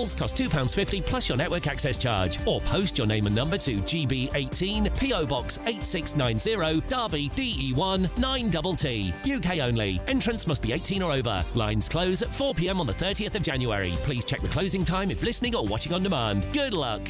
Calls cost £2.50 plus your network access charge, or post your name and number to GB18 PO Box 8690 Derby DE1 9TT. UK only. Entrance must be 18 or over. Lines close at 4 p.m. on the 30th of January. Please check the closing time if listening or watching on demand. Good luck.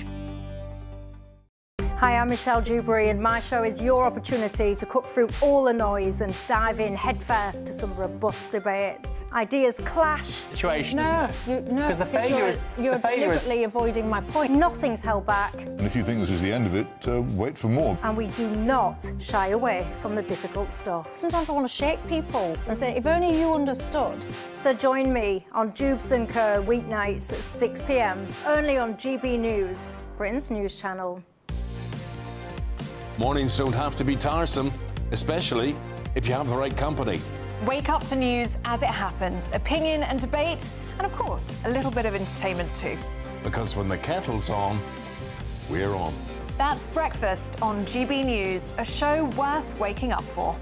Hi, I'm Michelle Dewberry, and my show is your opportunity to cut through all the noise and dive in headfirst to some robust debates. Ideas clash. Situation, isn't it? Because the failure is... You're deliberately avoiding my point. Nothing's held back. And if you think this is the end of it, wait for more. And we do not shy away from the difficult stuff. Sometimes I want to shake people and say, if only you understood. So join me on Jubes & Co. weeknights at 6 p.m, only on GB News, Britain's news channel. Mornings don't have to be tiresome, especially if you have the right company. Wake up to news as it happens, opinion and debate, and of course, a little bit of entertainment too. Because when the kettle's on, we're on. That's Breakfast on GB News, a show worth waking up for.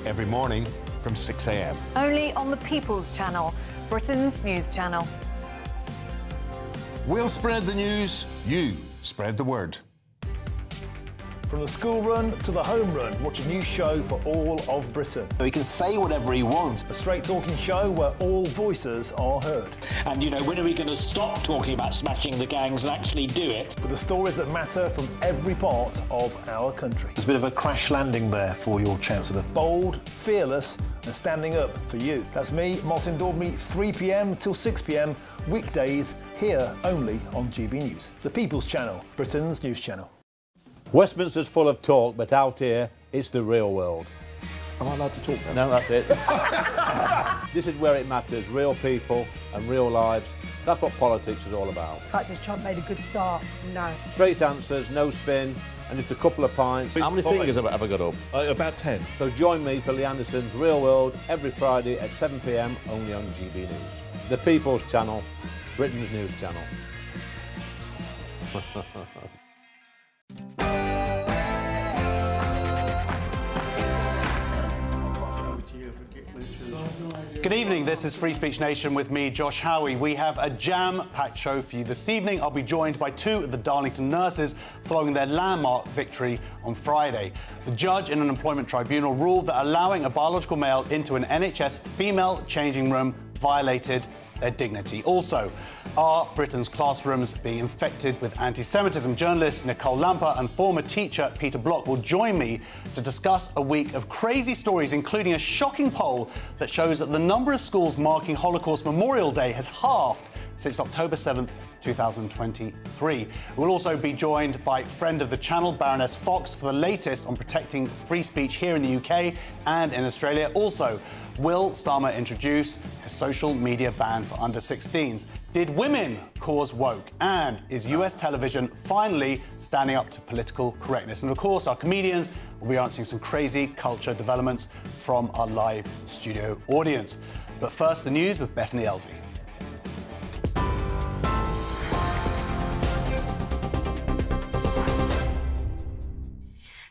Every morning from 6 a.m. Only on the People's Channel, Britain's news channel. We'll spread the news, you spread the word. From the school run to the home run, watch a new show for all of Britain. He can say whatever he wants. A straight-talking show where all voices are heard. And, you know, when are we going to stop talking about smashing the gangs and actually do it? With the stories that matter from every part of our country. There's a bit of a crash landing there for your Chancellor. Bold, fearless and standing up for you. That's me, Martin Daubney, 3 p.m. till 6 p.m, weekdays, here only on GB News. The People's Channel, Britain's news channel. Westminster's full of talk, but out here, it's the real world. Am I allowed to talk now? No, that's it. This is where it matters, real people and real lives. That's what politics is all about. In fact, has Trump made a good start? No. Straight answers, no spin, and just a couple of pints. How many fingers have I got up? About 10. So join me for Lee Anderson's Real World every Friday at 7 p.m, only on GB News. The People's Channel, Britain's news channel. Good evening, this is Free Speech Nation with me, Josh Howie. We have a jam-packed show for you this evening. I'll be joined by two of the Darlington nurses following their landmark victory on Friday. The judge in an employment tribunal ruled that allowing a biological male into an NHS female changing room violated their dignity. Also, are Britain's classrooms being infected with anti-Semitism? Journalist Nicole Lamper and former teacher Peter Block will join me to discuss a week of crazy stories, including a shocking poll that shows that the number of schools marking Holocaust Memorial Day has halved since October 7th, 2023. We'll also be joined by friend of the channel, Baroness Fox, for the latest on protecting free speech here in the UK and in Australia. Also, will Starmer introduce a social media ban for under-16s? Did women cause woke? And is US television finally standing up to political correctness? And of course, our comedians will be answering some crazy culture developments from our live studio audience. But first, the news with Bethany Elsey.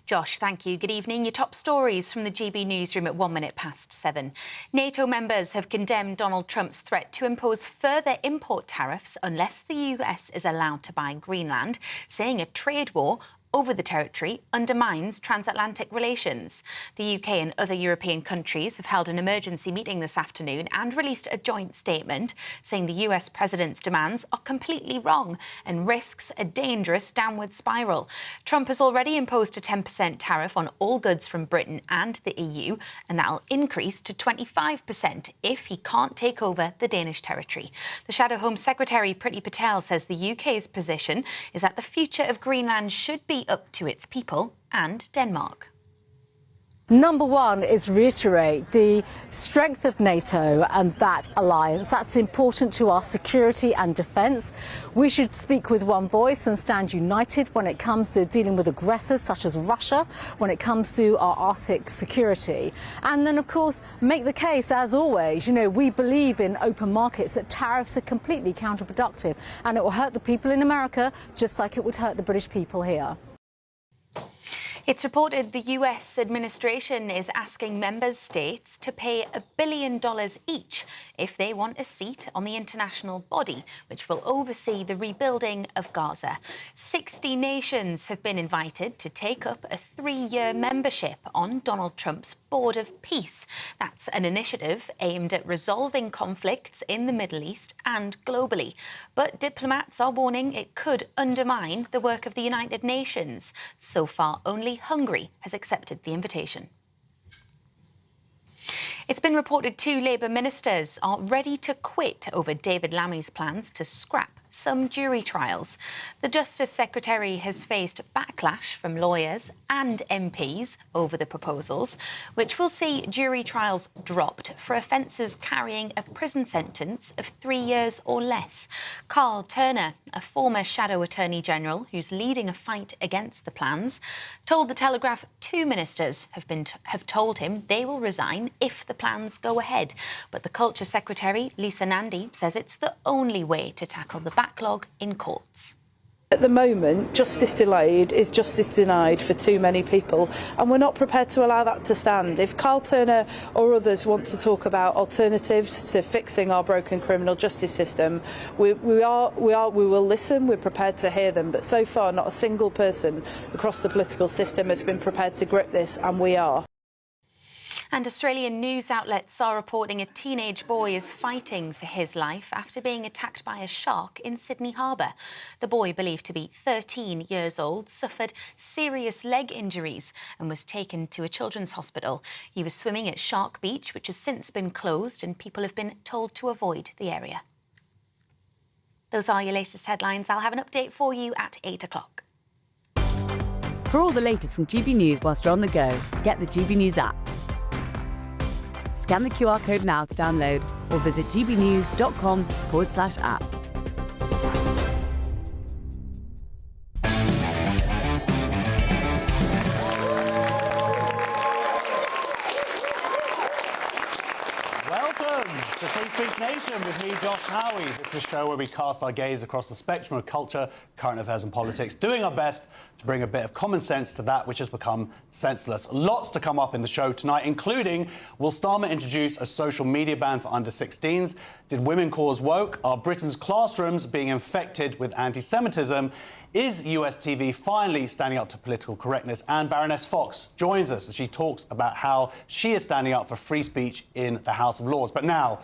Josh, thank you. Good evening. Your top stories from the GB newsroom at 7:01. NATO members have condemned Donald Trump's threat to impose further import tariffs unless the US is allowed to buy Greenland, saying a trade war over the territory undermines transatlantic relations. The UK and other European countries have held an emergency meeting this afternoon and released a joint statement saying the US president's demands are completely wrong and risks a dangerous downward spiral. Trump has already imposed a 10% tariff on all goods from Britain and the EU, and that'll increase to 25% if he can't take over the Danish territory. The Shadow Home Secretary Priti Patel says the UK's position is that the future of Greenland should be up to its people and Denmark. Number one is reiterate the strength of NATO and that alliance. That's important to our security and defence. We should speak with one voice and stand united when it comes to dealing with aggressors such as Russia, when it comes to our Arctic security. And then, of course, make the case, as always, we believe in open markets, that tariffs are completely counterproductive and it will hurt the people in America just like it would hurt the British people here. It's reported the US administration is asking member states to pay $1 billion each if they want a seat on the international body, which will oversee the rebuilding of Gaza. 60 nations have been invited to take up a 3-year membership on Donald Trump's Board of Peace. That's an initiative aimed at resolving conflicts in the Middle East and globally. But diplomats are warning it could undermine the work of the United Nations. So far, only Hungary has accepted the invitation. It's been reported 2 Labour ministers are ready to quit over David Lammy's plans to scrap some jury trials. The Justice Secretary has faced backlash from lawyers and MPs over the proposals, which will see jury trials dropped for offences carrying a prison sentence of 3 years or less. Carl Turner, a former Shadow Attorney General who's leading a fight against the plans, told The Telegraph 2 ministers have told him they will resign if the plans go ahead. But the Culture Secretary, Lisa Nandy, says it's the only way to tackle the backlog in courts. At the moment, justice delayed is justice denied for too many people, and we're not prepared to allow that to stand. If Carl Turner or others want to talk about alternatives to fixing our broken criminal justice system, we will listen. We're prepared to hear them, but so far, not a single person across the political system has been prepared to grip this, and we are. And Australian news outlets are reporting a teenage boy is fighting for his life after being attacked by a shark in Sydney Harbour. The boy, believed to be 13 years old, suffered serious leg injuries and was taken to a children's hospital. He was swimming at Shark Beach, which has since been closed, and people have been told to avoid the area. Those are your latest headlines. I'll have an update for you at 8 o'clock. For all the latest from GB News whilst you're on the go, get the GB News app. Scan the QR code now to download or visit gbnews.com/app. Welcome to Free Speech Nation with me, Josh Howie. This is a show where we cast our gaze across the spectrum of culture, current affairs and politics, doing our best to bring a bit of common sense to that which has become senseless. Lots to come up in the show tonight, including, will Starmer introduce a social media ban for under-16s? Did women cause woke? Are Britain's classrooms being infected with anti-Semitism? Is US TV finally standing up to political correctness? And Baroness Fox joins us as she talks about how she is standing up for free speech in the House of Lords. But now,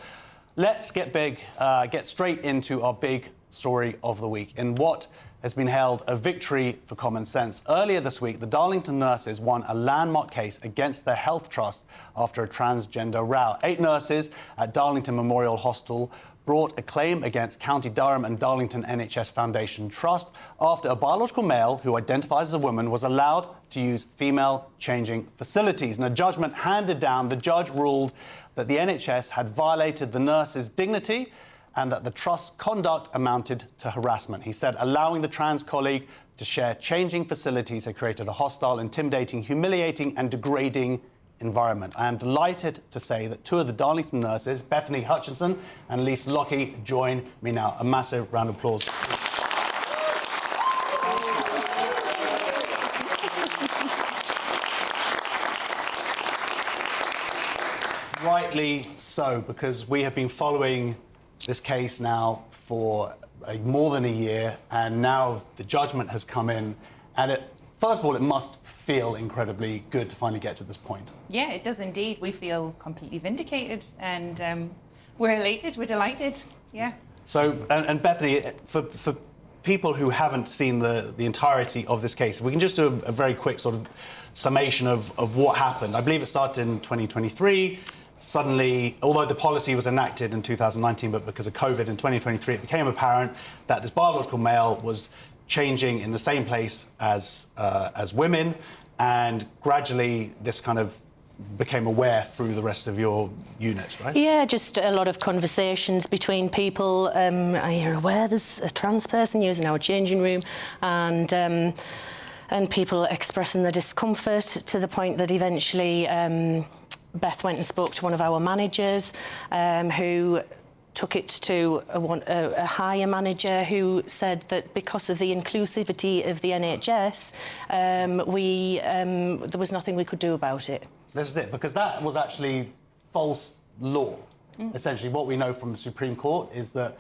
let's get straight into our big story of the week, in what has been hailed a victory for common sense. Earlier this week, the Darlington nurses won a landmark case against their health trust after a transgender row. 8 nurses at Darlington Memorial Hospital brought a claim against County Durham and Darlington NHS Foundation Trust after a biological male who identifies as a woman was allowed to use female changing facilities. In a judgment handed down, the judge ruled that the NHS had violated the nurses' dignity and that the trust's conduct amounted to harassment. He said allowing the trans colleague to share changing facilities had created a hostile, intimidating, humiliating and degrading environment. I am delighted to say that 2 of the Darlington nurses, Bethany Hutchinson and Lisa Lockie, join me now. A massive round of applause. Rightly so, because we have been following this case now for more than a year, and now the judgment has come in, and first of all, it must feel incredibly good to finally get to this point. Yeah, it does indeed. We feel completely vindicated, and we're elated, we're delighted, yeah. So, and Bethany, for people who haven't seen the entirety of this case, we can just do a very quick sort of summation of what happened. I believe it started in 2023. Suddenly, although the policy was enacted in 2019, but because of COVID in 2023, it became apparent that this biological male was changing in the same place as women, and gradually this kind of became aware through the rest of your unit, right? Yeah, just a lot of conversations between people. Are you aware there's a trans person using our changing room? And people expressing their discomfort to the point that eventually Beth went and spoke to one of our managers who took it to a higher manager who said that because of the inclusivity of the NHS, there was nothing we could do about it. This is it, because that was actually false law. Essentially, what we know from the Supreme Court is that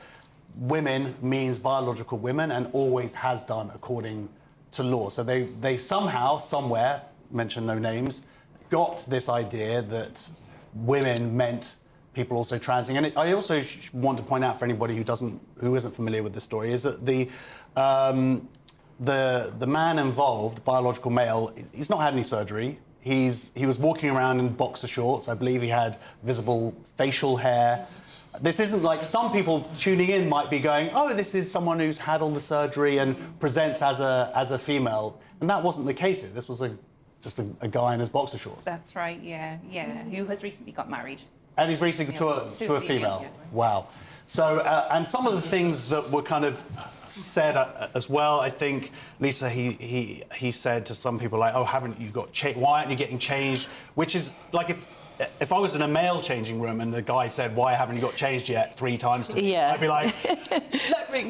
women means biological women and always has done according to law. So they somehow, somewhere, mention no names, got this idea that women meant people also transing. And I also want to point out for anybody who isn't familiar with this story is that the man involved, biological male, he's not had any surgery. He was walking around in boxer shorts. I believe he had visible facial hair. This isn't like some people tuning in might be going, oh, this is someone who's had all the surgery and presents as a female. And that wasn't the case. This was just a guy in his boxer shorts. That's right, yeah, who has recently got married. And he's recently to a female. Yeah. Wow. So, and some of the things that were kind of said as well, I think, Lisa, he said to some people like, oh, haven't you got changed? Why aren't you getting changed? Which is like if I was in a male changing room and the guy said, why haven't you got changed yet 3 times to me, I'd be like,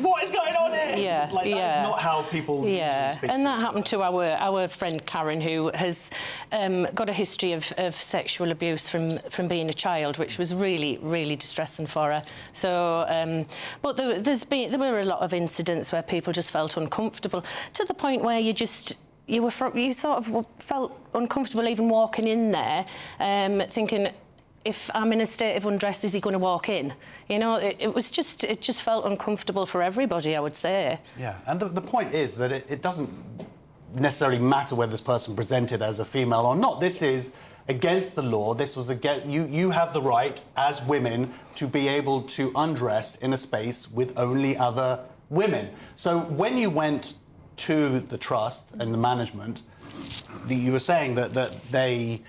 what is going on here? Yeah, like, that's not how people usually speak. And that happened to our friend Karen, who has got a history of sexual abuse from being a child, which was really, really distressing for her. So, but there were a lot of incidents where people just felt uncomfortable, to the point where you sort of felt uncomfortable even walking in there, thinking, if I'm in a state of undress, is he going to walk in? You know, it just felt uncomfortable for everybody, I would say. Yeah, and the point is that it doesn't necessarily matter whether this person presented as a female or not. This is against the law. This was you have the right as women to be able to undress in a space with only other women. So when you went to the trust and the management, you were saying that they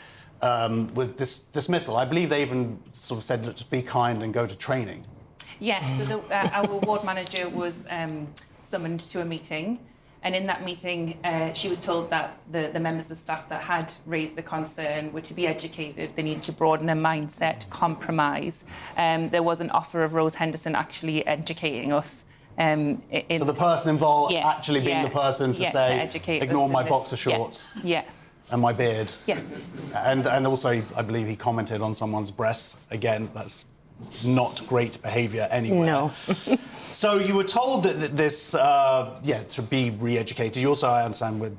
were dismissal. I believe they even sort of said, just be kind and go to training. Yes, so our ward manager was summoned to a meeting, and in that meeting she was told that the members of staff that had raised the concern were to be educated, they needed to broaden their mindset, compromise. There was an offer of Rose Henderson actually educating us. So the person involved actually being the person to say, ignore my boxer shorts and my beard. Yes. And also, I believe he commented on someone's breasts. Again, that's not great behaviour anywhere. No. So you were told that this, to be re-educated. You also, I understand, were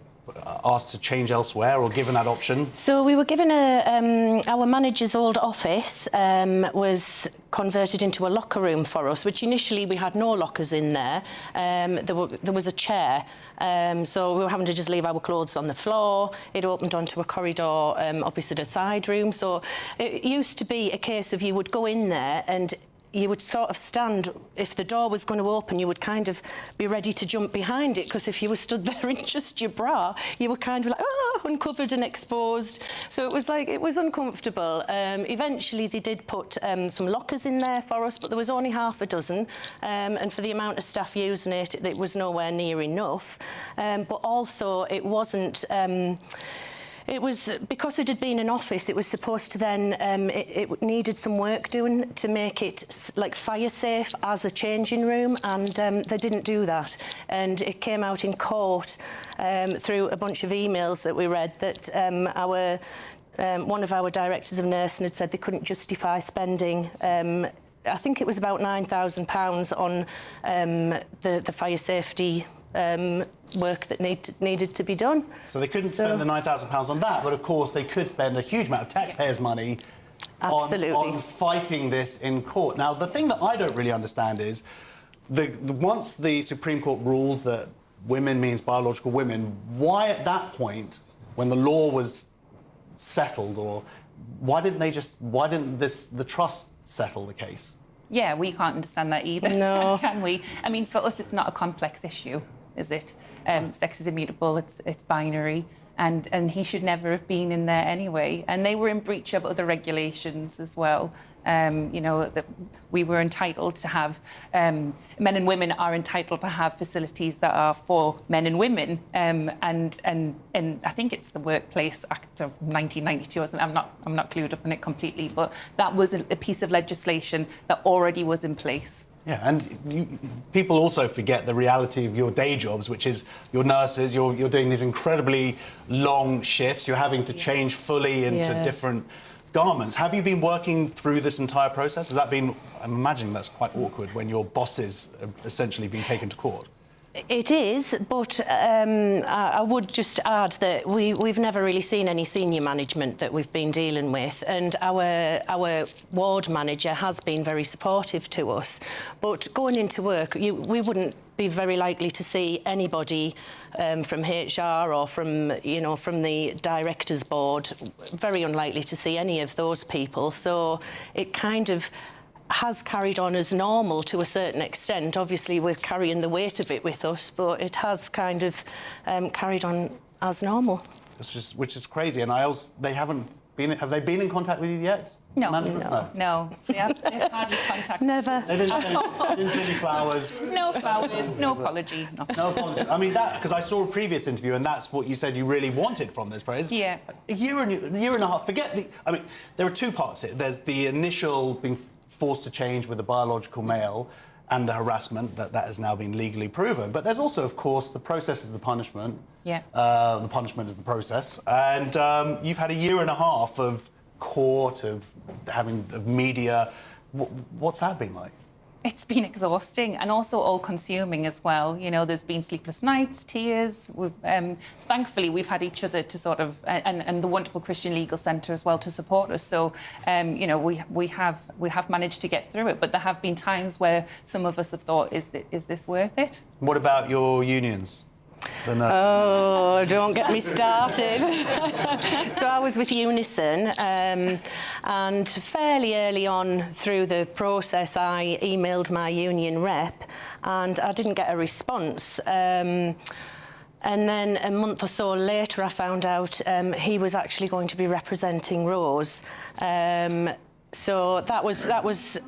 asked to change elsewhere or given that option? So we were given our manager's old office was converted into a locker room for us, which initially we had no lockers in there. There was a chair, so we were having to just leave our clothes on the floor. It opened onto a corridor opposite a side room. So it used to be a case of you would go in there and you would sort of stand, if the door was going to open, you would kind of be ready to jump behind it, because if you were stood there in just your bra, you were kind of like, uncovered and exposed. So it was uncomfortable. Eventually, they did put some lockers in there for us, but there was only half a dozen. And for the amount of staff using it, it was nowhere near enough. But also, it wasn't... It was, because it had been an office, it was supposed to then, it needed some work doing to make it like fire safe as a changing room, and they didn't do that. And it came out in court through a bunch of emails that we read that one of our directors of nursing had said they couldn't justify spending I think it was about £9,000 on the fire safety work that needed to be done. So they couldn't spend the £9,000 on that, but of course they could spend a huge amount of taxpayers' money on fighting this in court. Now, the thing that I don't really understand is, once the Supreme Court ruled that women means biological women, why at that point, when the law was settled, or why didn't the trust settle the case? Yeah, we can't understand that either, no. Can we? I mean, for us, it's not a complex issue, is it? Sex is immutable, it's binary, and he should never have been in there anyway. And they were in breach of other regulations as well. You know, that we were entitled to have, men and women are entitled to have facilities that are for men and women. And I think it's the Workplace Act of 1992. I'm not clued up on it completely, but that was a piece of legislation that already was in place. Yeah, and people also forget the reality of your day jobs, which is you're nurses, you're doing these incredibly long shifts, you're having to change fully into different garments. Have you been working through this entire process? Has that been, I'm imagining that's quite awkward when your bosses are essentially being taken to court. It is, but I would just add that we've never really seen any senior management that we've been dealing with, and our ward manager has been very supportive to us. But going into work, we wouldn't be very likely to see anybody from HR or from the directors board. Very unlikely to see any of those people. So it kind of has carried on as normal to a certain extent. Obviously, we're carrying the weight of it with us, but it has kind of carried on as normal. Which is crazy. And they haven't been. Have they been in contact with you yet? No. No. They've hardly contacted. Never. They didn't send you flowers. No flowers. No apology. Nothing. No apology. I mean that because I saw a previous interview and that's what you said you really wanted from this press. Yeah. A year and a half. Forget the. I mean, there are two parts here. There's the initial being forced to change with a biological male and the harassment that has now been legally proven. But there's also, of course, the process of the punishment. Yeah. The punishment is the process. And you've had a year and a half of court, of media. What's that been like? It's been exhausting and also all-consuming as well. You know, there's been sleepless nights, tears. Thankfully, we've had each other to sort of, and the wonderful Christian Legal Centre as well to support us. So, you know, we have managed to get through it. But there have been times where some of us have thought, is this worth it? What about your unions? Oh, don't get me started. So I was with Unison, and fairly early on through the process, I emailed my union rep, and I didn't get a response. And then a month or so later, I found out he was actually going to be representing Rose. So that was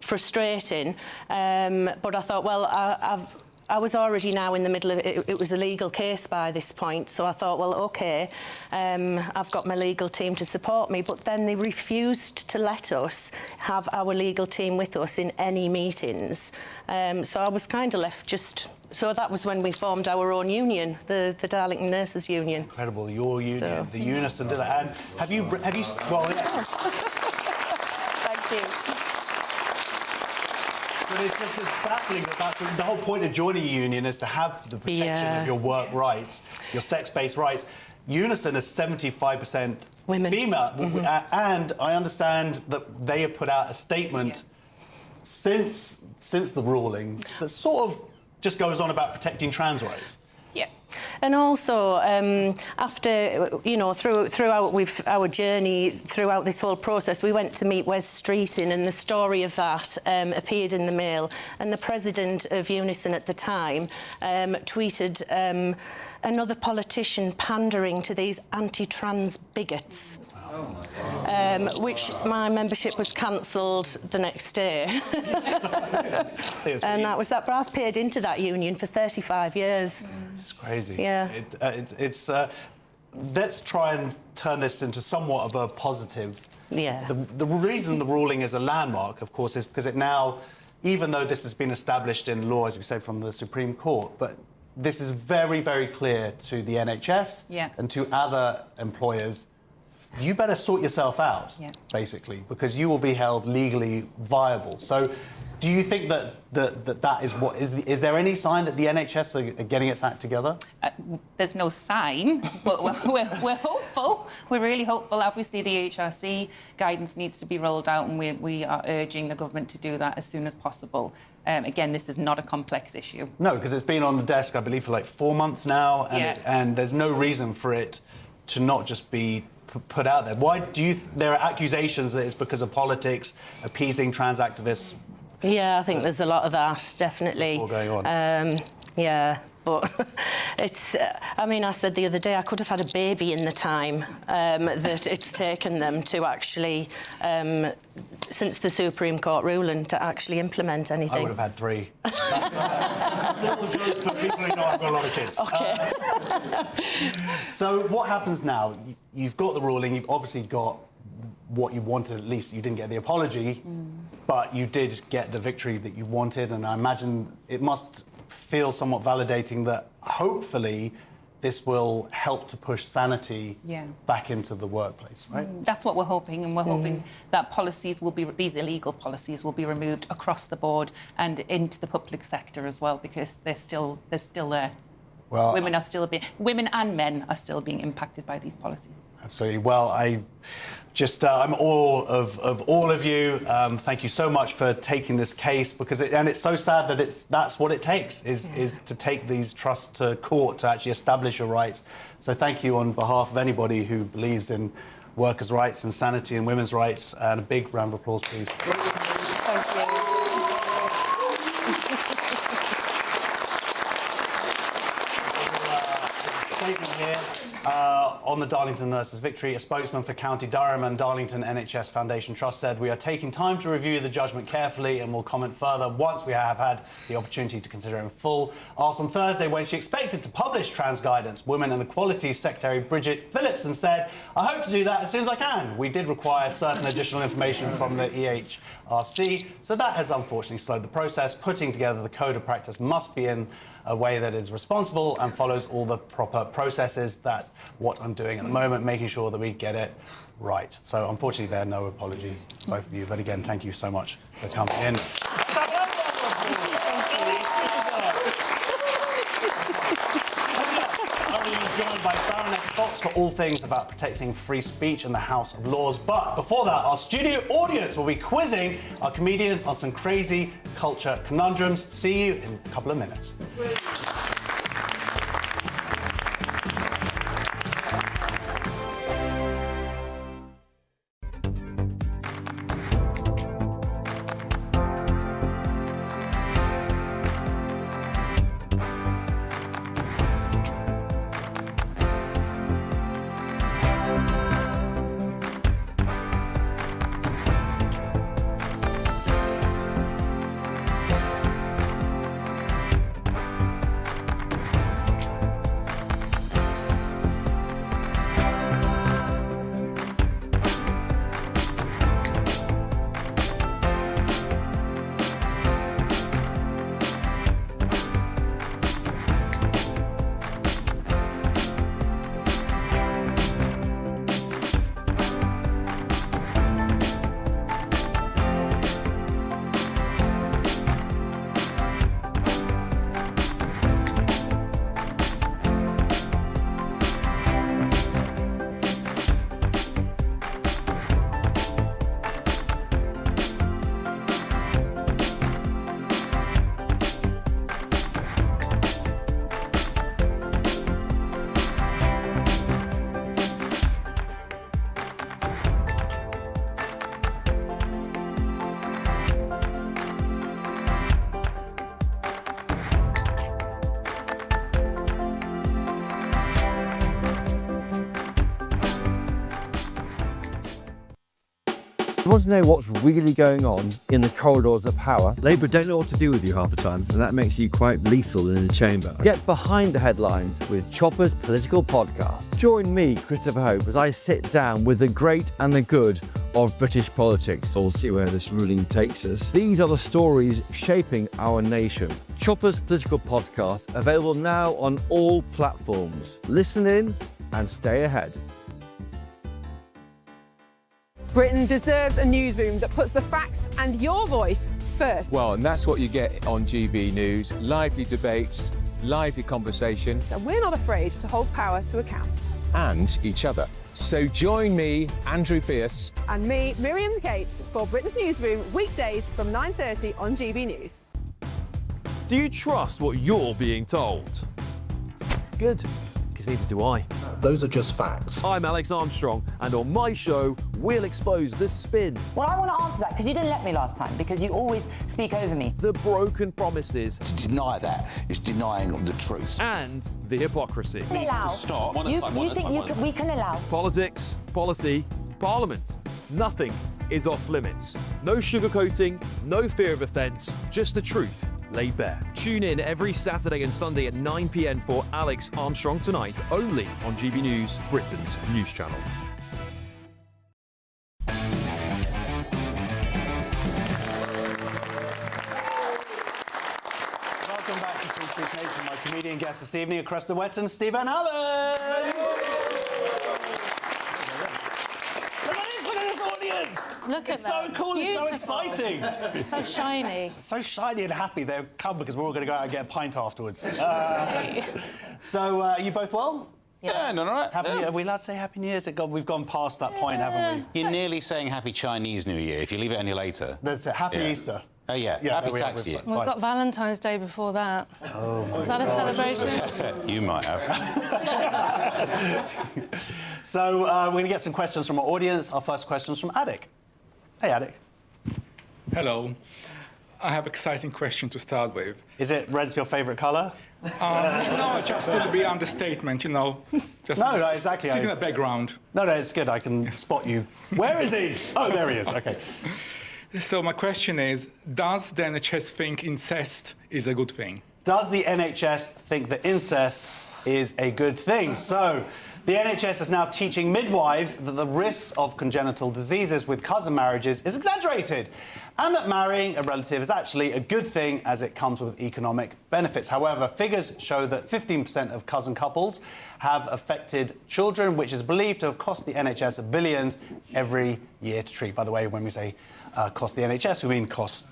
frustrating. But I thought, well, I was already now in the middle of it. It was a legal case by this point, so I thought, well, OK, I've got my legal team to support me. But then they refused to let us have our legal team with us in any meetings. So I was kind of left just... So that was when we formed our own union, the Darlington Nurses Union. Incredible, your union, the Unison did that. And have you? Well, yes. Thank you. But it's just as baffling that that's the whole point of joining a union is to have the protection of your work rights, your sex-based rights. Unison is 75% women, female, and I understand that they have put out a statement since the ruling that sort of just goes on about protecting trans rights. Yeah. And also, after, you know, throughout our journey, throughout this whole process, we went to meet Wes Streeting, and the story of that appeared in the Mail. And the president of Unison at the time tweeted another politician pandering to these anti-trans bigots. Which my membership was cancelled the next day. And that was that. But I've paid into that union for 35 years. It's crazy. Yeah. Let's try and turn this into somewhat of a positive. Yeah. The reason the ruling is a landmark, of course, is because it now, even though this has been established in law, as we say, from the Supreme Court, but this is very, very clear to the NHS and to other employers. You better sort yourself out, basically, because you will be held legally viable. So do you think that is what is there any sign that the NHS are getting its act together? There's no sign, but we're hopeful. We're really hopeful. Obviously, the HRC guidance needs to be rolled out, and we are urging the government to do that as soon as possible. Again, this is not a complex issue. No, because it's been on the desk, I believe, for like 4 months now, and there's no reason for it to not just be put out there. Why do you? There are accusations that it's because of politics, appeasing trans activists. Yeah, I think there's a lot of that, definitely. All going on. Yeah, but it's, I mean, I said the other day I could have had a baby in the time that it's taken them to actually, since the Supreme Court ruling, to actually implement anything. I would have had 3. That's a little joke for people who know I've got a lot of kids. OK. So what happens now? You've got the ruling, you've obviously got what you wanted, at least you didn't get the apology, but you did get the victory that you wanted, and I imagine it must feel somewhat validating that hopefully this will help to push sanity back into the workplace, right? That's what we're hoping, and we're hoping that policies will be, these illegal policies will be removed across the board and into the public sector as well, because they're still there. Well, women and men are still being impacted by these policies. Absolutely. Well, I'm all of all of you. Thank you so much for taking this case, because it's so sad that that's what it takes is to take these trusts to court to actually establish your rights. So thank you on behalf of anybody who believes in workers' rights and sanity and women's rights. And a big round of applause, please. Thank you. Statement here on the Darlington nurses' victory. A spokesman for County Durham and Darlington NHS Foundation Trust said, "We are taking time to review the judgment carefully and will comment further once we have had the opportunity to consider it in full." Asked on Thursday when she expected to publish trans guidance, Women and Equality Secretary Bridget Phillipson said, "I hope to do that as soon as I can. We did require certain additional information from the EHRC, so that has unfortunately slowed the process. Putting together the code of practice must be in a way that is responsible and follows all the proper processes. That's what I'm doing at the moment, making sure that we get it right." So unfortunately there's no apology to both of you, but again, thank you so much for coming in. Joined by Baroness Fox for all things about protecting free speech in the House of Lords. But before that, our studio audience will be quizzing our comedians on some crazy culture conundrums. See you in a couple of minutes. You want to know what's really going on in the corridors of power? Labour don't know what to do with you half the time, and that makes you quite lethal in the chamber. Get behind the headlines with Chopper's Political Podcast. Join me, Christopher Hope, as I sit down with the great and the good of British politics. We'll see where this ruling takes us. These are the stories shaping our nation. Chopper's Political Podcast, available now on all platforms. Listen in and stay ahead. Britain deserves a newsroom that puts the facts and your voice first. Well, and that's what you get on GB News. Lively debates, lively conversation. And we're not afraid to hold power to account. And each other. So join me, Andrew Pearce. And me, Miriam Gates, for Britain's Newsroom, weekdays from 9:30 on GB News. Do you trust what you're being told? Good, because neither do I. Those are just facts. I'm Alex Armstrong, and on my show, we'll expose the spin. Well, I want to answer that because you didn't let me last time, because you always speak over me. The broken promises. To deny that is denying the truth. And the hypocrisy. Stop. You think we can allow? Politics, policy, parliament. Nothing is off limits. No sugarcoating, no fear of offence, just the truth laid bare. Tune in every Saturday and Sunday at 9 p.m. for Alex Armstrong Tonight, only on GB News, Britain's news channel. Welcome back to Free Speech Nation. My comedian guests this evening are Cresta Wett and Stephen Allen. Look at this audience! Look at it's so cool, Beautiful. it's so exciting. So shiny. So shiny and happy. They've come because we're all going to go out and get a pint afterwards. So, you both well? Yeah, no, all right. Are we allowed to say Happy New Year? We've gone past that point, haven't we? You're nearly saying Happy Chinese New Year if you leave it any later. That's it. Happy Easter. Oh, yeah. Happy tax year. We've got Valentine's Day before that. Oh, my Is that a celebration? You might have. So, we're going to get some questions from our audience. Our first question is from Adik. Hey, Adik. Hello. I have an exciting question to start with. Is it red's your favourite colour? No, just to be understatement, you know. Just no, exactly. Sit in the background. No, it's good. I can spot you. Where is he? Oh, there he is. OK. So my question is, does the NHS think incest is a good thing? Does the NHS think that incest is a good thing? So, the NHS is now teaching midwives that the risks of congenital diseases with cousin marriages is exaggerated, and that marrying a relative is actually a good thing as it comes with economic benefits. However, figures show that 15% of cousin couples have affected children, which is believed to have cost the NHS billions every year to treat. By the way, when we say cost the NHS, we mean cost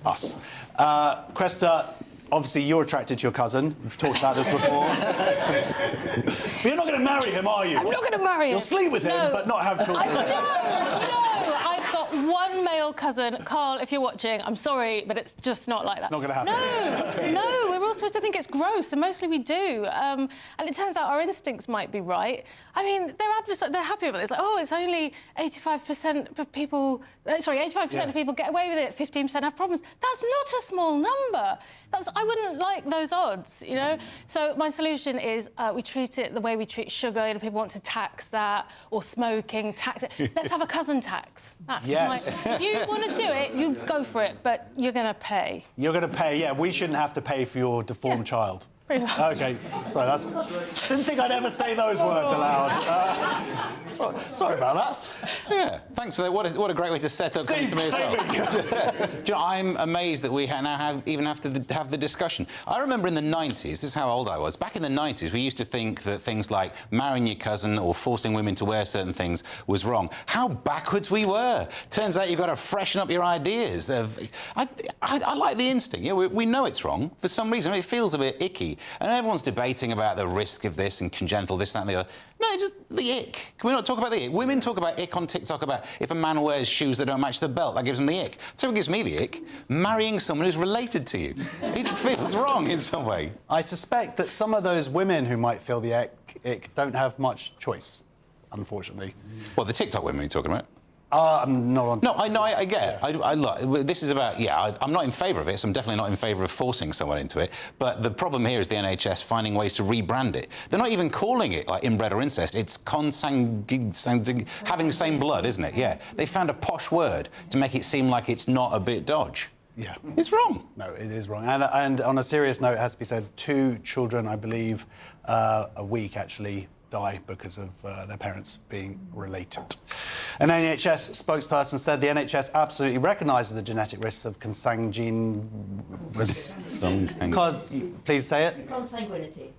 us. Cresta, obviously you're attracted to your cousin. We've talked about this before. But you're not going to marry him, are you? I'm not going to marry him. You'll sleep with him, but not have children. No, I've got one male cousin. Carl, if you're watching, I'm sorry, but it's just not like that. It's not going to happen. No, we're all supposed to think it's gross, and mostly we do. And it turns out our instincts might be right. I mean, they're happy with it. It's like, oh, it's only 85% of people... 85% of people get away with it, 15% have problems. That's not a small number. I wouldn't like those odds, you know? So my solution is we treat it the way we treat sugar. You know, people want to tax that, or smoking, tax it. Let's have a cousin tax. That's if you want to do it, you go for it, but you're going to pay. You're going to pay, yeah. We shouldn't have to pay for your deformed child. Pretty much. OK. Sorry, didn't think I'd ever say those words aloud. Sorry about that. Yeah, thanks for that. What a great way to set up coming to me as well. Do you know, I'm amazed that we now have to have the discussion. I remember in the 90s, this is how old I was, back in the 90s, we used to think that things like marrying your cousin or forcing women to wear certain things was wrong. How backwards we were. Turns out you've got to freshen up your ideas. I like the instinct. You know, we know it's wrong. For some reason, it feels a bit icky. And everyone's debating about the risk of this and congenital this, that and the other. No, just the ick. Can we not talk about the ick? Women talk about ick on TikTok about if a man wears shoes that don't match the belt, that gives him the ick. So what gives me the ick? Marrying someone who's related to you. It feels wrong in some way. I suspect that some of those women who might feel the ick don't have much choice, unfortunately. Well, the TikTok women you're talking about? I'm not on... No, I get it. I look, this is about... Yeah, I'm not in favour of it, so I'm definitely not in favour of forcing someone into it. But the problem here is the NHS finding ways to rebrand it. They're not even calling it, like, inbred or incest. It's having same blood, isn't it? Yeah. They found a posh word to make it seem like it's not a bit dodge. Yeah. It's wrong. No, it is wrong. And on a serious note, it has to be said, 2 children, I believe, a week, actually, die because of their parents being related. An NHS spokesperson said the NHS absolutely recognises the genetic risks of consanguine... Please say it.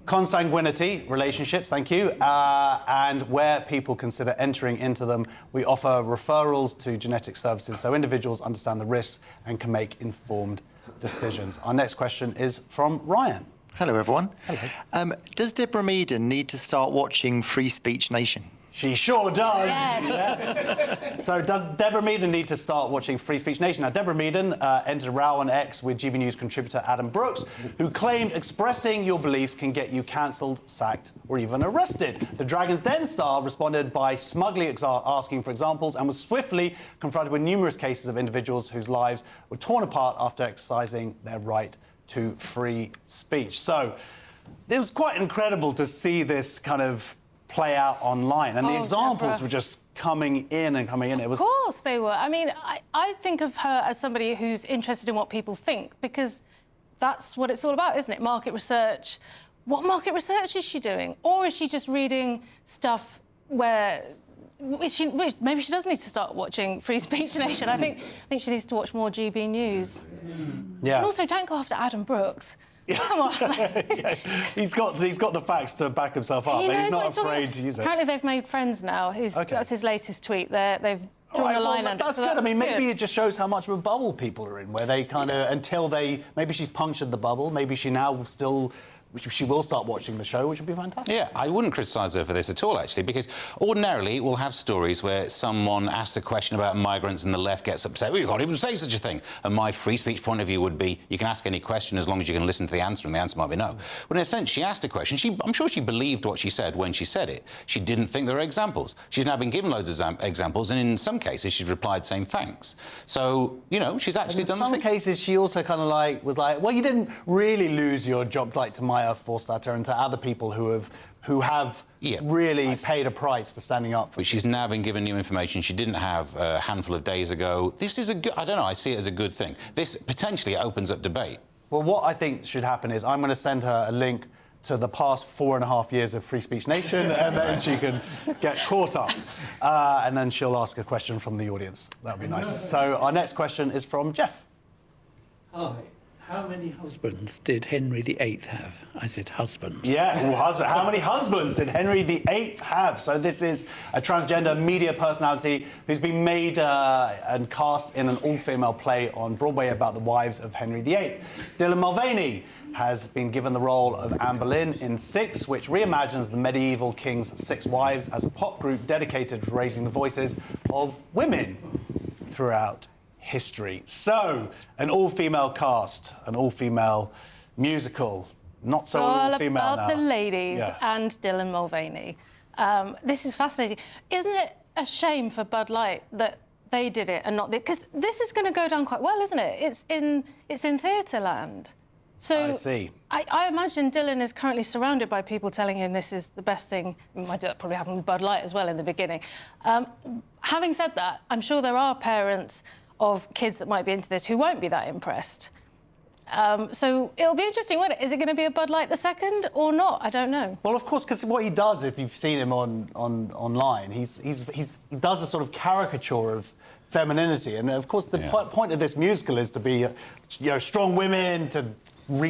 Consanguinity relationships, thank you. And where people consider entering into them, we offer referrals to genetic services so individuals understand the risks and can make informed decisions. Our next question is from Ryan. Hello, everyone. Hello. Does Deborah Meaden need to start watching Free Speech Nation? She sure does. Yes. Yes. So does Deborah Meaden need to start watching Free Speech Nation? Now, Deborah Meaden entered a row on X with GB News contributor Adam Brooks, who claimed expressing your beliefs can get you cancelled, sacked or even arrested. The Dragon's Den star responded by smugly asking for examples and was swiftly confronted with numerous cases of individuals whose lives were torn apart after exercising their right to free speech. So it was quite incredible to see this kind of play out online, and the examples Deborah. were just coming in and coming in. It was... Of course they were. I mean, I think of her as somebody who's interested in what people think, because that's what it's all about, isn't it? Market research. What market research is she doing? Or is she just reading stuff where... maybe she does need to start watching Free Speech Nation. I think she needs to watch more GB News. Yeah. And also, don't go after Adam Brooks. Come on. Yeah, he's got the facts to back himself up, but he's not afraid to use it. Apparently they've made friends now. That's his latest tweet. They've drawn a line under it. That's good. I mean, maybe it just shows how much of a bubble people are in, where they kind of, until they... Maybe she's punctured the bubble, maybe she now still... She will start watching the show, which would be fantastic. Yeah, I wouldn't criticise her for this at all, actually, because ordinarily we'll have stories where someone asks a question about migrants and the left gets upset. Well, you can't even say such a thing. And my free speech point of view would be, you can ask any question as long as you can listen to the answer, and the answer might be no. But in a sense, she asked a question. I'm sure she believed what she said when she said it. She didn't think there were examples. She's now been given loads of examples, and in some cases she's replied saying thanks. So, you know, she's actually done the thing. In some cases, she also kind of was like, well, you didn't really lose your job, like to Maya Forstater and to other people who have really paid a price for standing up for... But she's now been given new information she didn't have a handful of days ago. This is a good... I don't know, I see it as a good thing. This potentially opens up debate. Well, what I think should happen is I'm going to send her a link to the past 4.5 years of Free Speech Nation, and then she can get caught up. And then she'll ask a question from the audience. That would be nice. So our next question is from Jeff. Hi. How many husbands did Henry VIII have? I said husbands. Yeah, well, how many husbands did Henry VIII have? So this is a transgender media personality who's been made and cast in an all-female play on Broadway about the wives of Henry VIII. Dylan Mulvaney has been given the role of Anne Boleyn in Six, which reimagines the medieval king's 6 wives as a pop group dedicated to raising the voices of women throughout history. So, an all-female cast, an all-female musical, not so all-female now. All about the ladies Yeah. and Dylan Mulvaney. This is fascinating. Isn't it a shame for Bud Light that they did it and not... Because this is going to go down quite well, isn't it? It's in theatre land. So I see. I imagine Dylan is currently surrounded by people telling him this is the best thing. That probably happened with Bud Light as well in the beginning. Having said that, I'm sure there are parents of kids that might be into this who won't be that impressed. So it'll be interesting, won't it? Is it going to be a Bud Light II or not? I don't know. Well, of course, because what he does, if you've seen him online, he does a sort of caricature of femininity, and of course the point of this musical is to be, strong women, to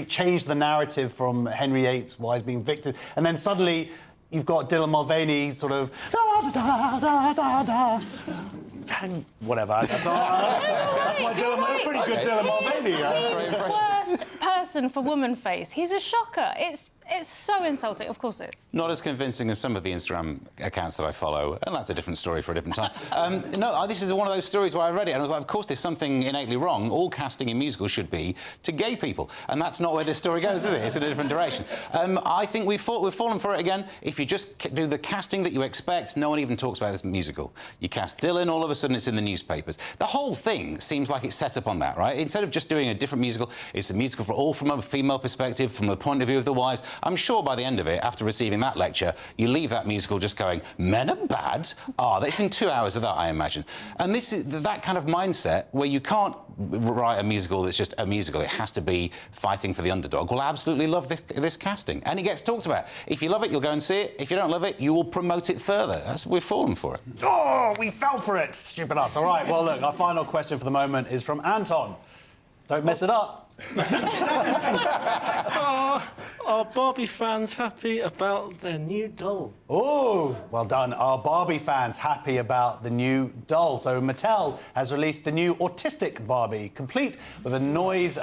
change the narrative from Henry VIII's wives being victims, and then suddenly you've got Dylan Mulvaney sort of da da da da da. Whatever. That's my Dylan. That's pretty good Dylan Mulvaney. He's the worst person for woman face. He's a shocker. It's so insulting. Of course it is. Not as convincing as some of the Instagram accounts that I follow, and that's a different story for a different time. No, this is one of those stories where I read it and I was like, of course, there's something innately wrong. All casting in musicals should be to gay people, and that's not where this story goes, is it? It's in a different direction. I think we've fallen for it again. If you just do the casting that you expect, no one even talks about this musical. You cast Dylan, all of a sudden it's in the newspapers. The whole thing seems like it's set up on that, right? Instead of just doing a different musical, it's a musical for all from a female perspective, from the point of view of the wives. I'm sure by the end of it, after receiving that lecture, you leave that musical just going, men are bad? There's been 2 hours of that, I imagine. And this is that kind of mindset where you can't write a musical that's just a musical. It has to be fighting for the underdog. Well, I absolutely love this casting. And it gets talked about. If you love it, you'll go and see it. If you don't love it, you will promote it further. We've fallen for it. Oh, we fell for it. Stupid us. All right, well, look, our final question for the moment is from Anton. Don't mess it up. Are Barbie fans happy about their new doll? Oh, well done. Are Barbie fans happy about the new doll? So Mattel has released the new autistic Barbie, complete with a noise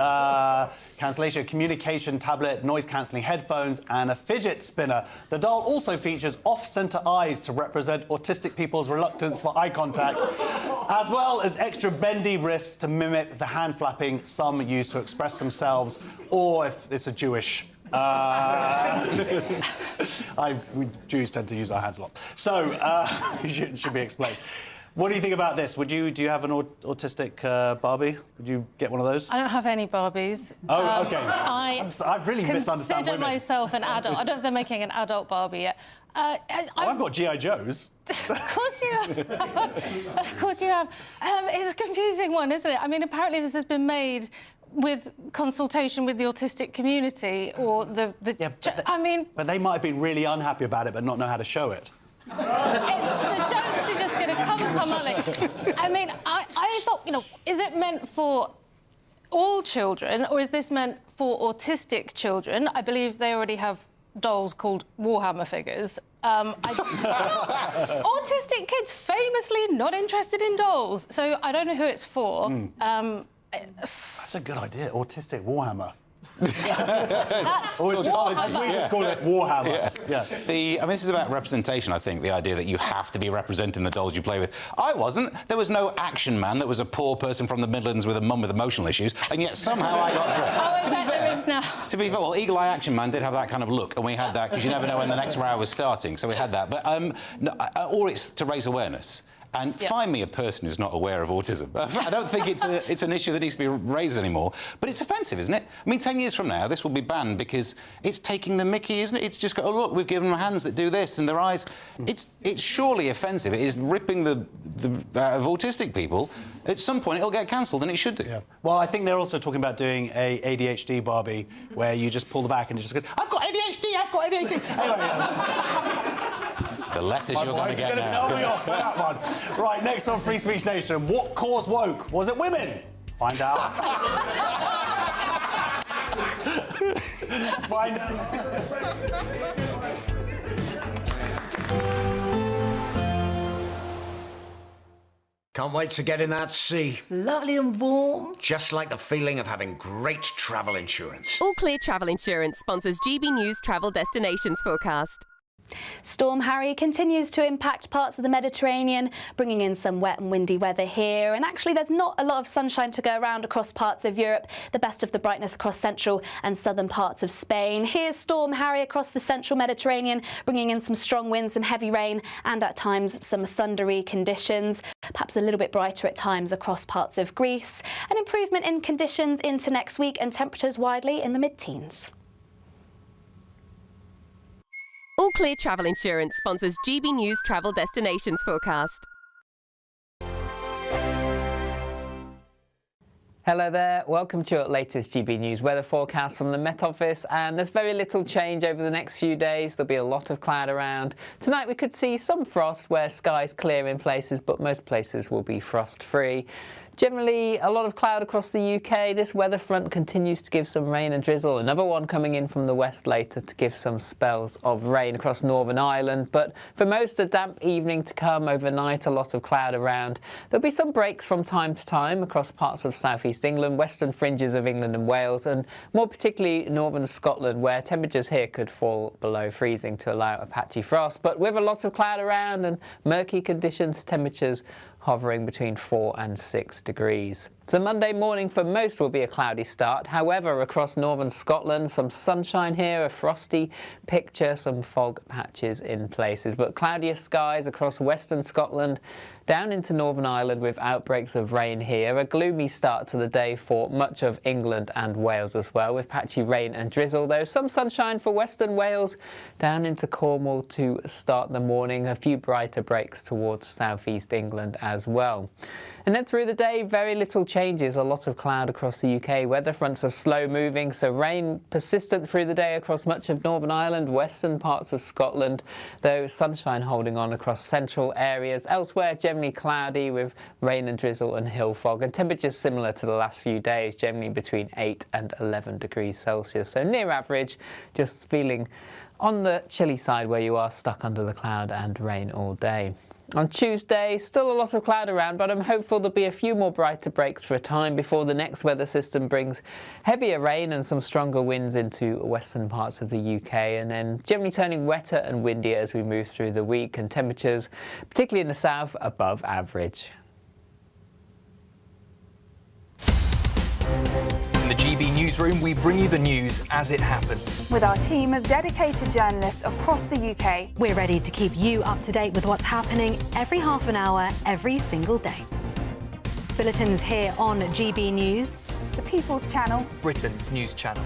cancellation, communication tablet, noise-cancelling headphones and a fidget spinner. The doll also features off-centre eyes to represent autistic people's reluctance for eye contact, as well as extra bendy wrists to mimic the hand flapping some use to express themselves, or if it's a Jewish... we Jews tend to use our hands a lot, so should be explained. What do you think about this? Do you have an autistic Barbie? Would you get one of those? I don't have any Barbies. Oh, OK. I really misunderstand consider women. myself an adult. I don't know if they're making an adult Barbie yet. I've got G.I. Joes. Of course you have. Of course you have. It's a confusing one, isn't it? I mean, apparently this has been made with consultation with the autistic community, or But they might have been really unhappy about it, but not know how to show it. The jokes are just going to come, aren't they? I mean, I thought, is it meant for all children, or is this meant for autistic children? I believe they already have dolls called Warhammer figures. Autistic kids famously not interested in dolls, so I don't know who it's for. That's a good idea. Autistic Warhammer. That's we just call it Warhammer. Yeah. This is about representation, I think, the idea that you have to be representing the dolls you play with. I wasn't. There was no Action Man that was a poor person from the Midlands with a mum with emotional issues, and yet somehow I got through. I bet there is now. To be fair, well, Eagle Eye Action Man did have that kind of look, and we had that because you never know when the next row was starting, so we had that. But or it's to raise awareness. And find me a person who's not aware of autism. I don't think it's an issue that needs to be raised anymore. But it's offensive, isn't it? I mean, 10 years from now, this will be banned because it's taking the mickey, isn't it? It's just got, oh, look, we've given them hands that do this and their eyes. It's surely offensive. It is ripping the of autistic people. At some point, it'll get cancelled, and it should do. Yeah. Well, I think they're also talking about doing a ADHD Barbie where you just pull the back and it just goes, I've got ADHD, I've got ADHD. Anyway, the letters you're going to get now. Tell me off for that one. Right, next on Free Speech Nation, what caused woke? Was it women? Find out. Find out. Can't wait to get in that sea. Lovely and warm. Just like the feeling of having great travel insurance. All Clear Travel Insurance sponsors GB News Travel Destinations Forecast. Storm Harry continues to impact parts of the Mediterranean, bringing in some wet and windy weather here. And actually, there's not a lot of sunshine to go around across parts of Europe. The best of the brightness across central and southern parts of Spain. Here's Storm Harry across the central Mediterranean, bringing in some strong winds, some heavy rain, and at times some thundery conditions. Perhaps a little bit brighter at times across parts of Greece. An improvement in conditions into next week, and temperatures widely in the mid-teens. All Clear Travel Insurance sponsors GB News Travel Destinations Forecast. Hello there, welcome to your latest GB News weather forecast from the Met Office, and there's very little change over the next few days. There'll be a lot of cloud around. Tonight we could see some frost where skies clear in places, but most places will be frost-free. Generally, a lot of cloud across the UK. This weather front continues to give some rain and drizzle. Another one coming in from the west later to give some spells of rain across Northern Ireland. But for most, a damp evening to come overnight, a lot of cloud around. There'll be some breaks from time to time across parts of southeast England, western fringes of England and Wales, and more particularly northern Scotland, where temperatures here could fall below freezing to allow a patchy frost. But with a lot of cloud around and murky conditions, temperatures hovering between 4 and 6 degrees. So Monday morning for most will be a cloudy start. However, across northern Scotland, some sunshine here, a frosty picture, some fog patches in places, but cloudier skies across western Scotland, down into Northern Ireland with outbreaks of rain here. A gloomy start to the day for much of England and Wales as well, with patchy rain and drizzle, though some sunshine for western Wales, down into Cornwall to start the morning. A few brighter breaks towards southeast England as well. And then through the day, very little change changes, a lot of cloud across the UK. Weather fronts are slow moving, so rain persistent through the day across much of Northern Ireland, western parts of Scotland, though sunshine holding on across central areas. Elsewhere, generally cloudy with rain and drizzle and hill fog, and temperatures similar to the last few days, generally between 8 and 11 degrees Celsius. So near average, just feeling on the chilly side where you are stuck under the cloud and rain all day. On Tuesday, still a lot of cloud around, but I'm hopeful there'll be a few more brighter breaks for a time before the next weather system brings heavier rain and some stronger winds into western parts of the UK, and then generally turning wetter and windier as we move through the week, and temperatures, particularly in the south, above average. In the GB Newsroom, we bring you the news as it happens. With our team of dedicated journalists across the UK, we're ready to keep you up to date with what's happening every half an hour, every single day. Bulletins here on GB News, the People's Channel, Britain's news channel.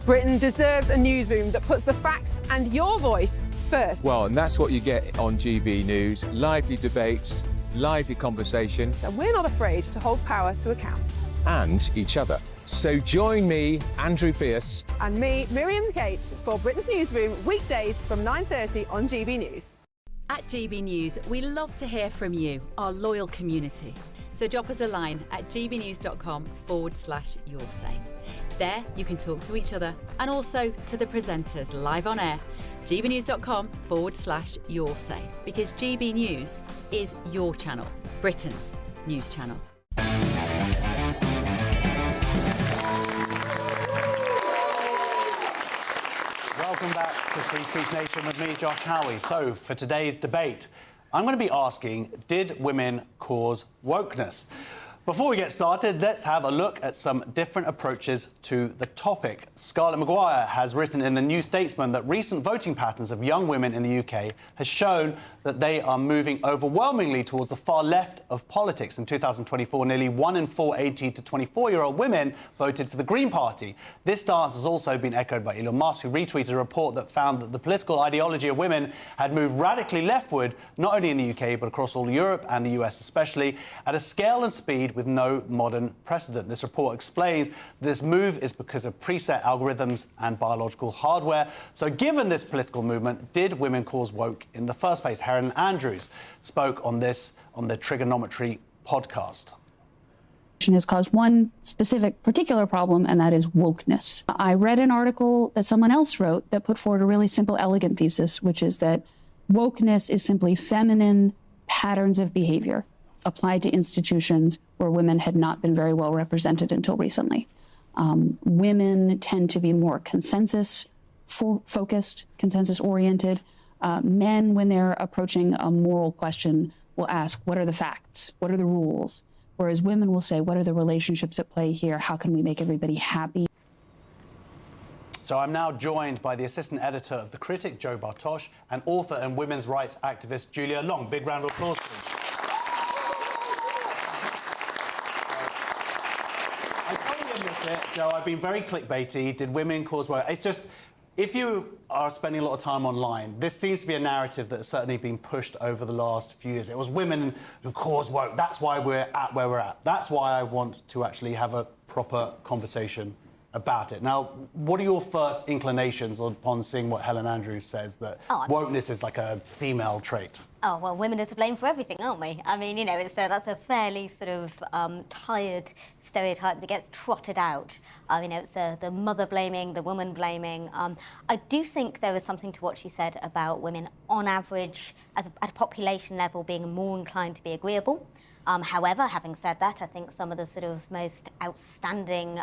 Britain deserves a newsroom that puts the facts and your voice first. Well, and that's what you get on GB News. Lively debates, lively conversation. And we're not afraid to hold power to account. And each other. So join me, Andrew Pierce. And me, Miriam Cates, for Britain's Newsroom, weekdays from 9:30 on GB News. At GB News, we love to hear from you, our loyal community. So drop us a line at gbnews.com/yoursay. There you can talk to each other and also to the presenters live on air. gbnews.com/yoursay, because GB News is your channel, Britain's news channel. Welcome back to Free Speech Nation with me, Josh Howie. So, for today's debate, I'm going to be asking, did women cause wokeness? Before we get started, let's have a look at some different approaches to the topic. Scarlett Maguire has written in the New Statesman that recent voting patterns of young women in the UK has shown that they are moving overwhelmingly towards the far left of politics. In 2024, nearly 1 in 4 18 to 24-year-old women voted for the Green Party. This stance has also been echoed by Elon Musk, who retweeted a report that found that the political ideology of women had moved radically leftward, not only in the UK, but across all Europe and the US especially, at a scale and speed with no modern precedent. This report explains this move is because of preset algorithms and biological hardware. So given this political movement, did women cause woke in the first place? Helen Andrews spoke on this on the Trigonometry podcast. Has caused one specific particular problem, and that is wokeness. I read an article that someone else wrote that put forward a really simple, elegant thesis, which is that wokeness is simply feminine patterns of behavior applied to institutions where women had not been very well represented until recently. Women tend to be more consensus-focused, consensus-oriented. Men, when they're approaching a moral question, will ask, what are the facts? What are the rules? Whereas women will say, what are the relationships at play here? How can we make everybody happy? So I'm now joined by the assistant editor of The Critic, Jo Bartosz, and author and women's rights activist Julia Long. Big round of applause, please. I totally admit it, Jo, I've been very clickbaity. Did women cause woke? It's just, if you are spending a lot of time online, this seems to be a narrative that's certainly been pushed over the last few years. It was women who caused woke. That's why we're at where we're at. That's why I want to actually have a proper conversation about it. Now, what are your first inclinations upon seeing what Helen Andrews says, that wokeness is like a female trait? Oh, well, women are to blame for everything, aren't we? I mean, you know, that's a fairly sort of tired stereotype that gets trotted out. You know, it's the mother blaming, the woman blaming. I do think there is something to what she said about women, on average, at a population level, being more inclined to be agreeable. However, having said that, I think some of the sort of most outstanding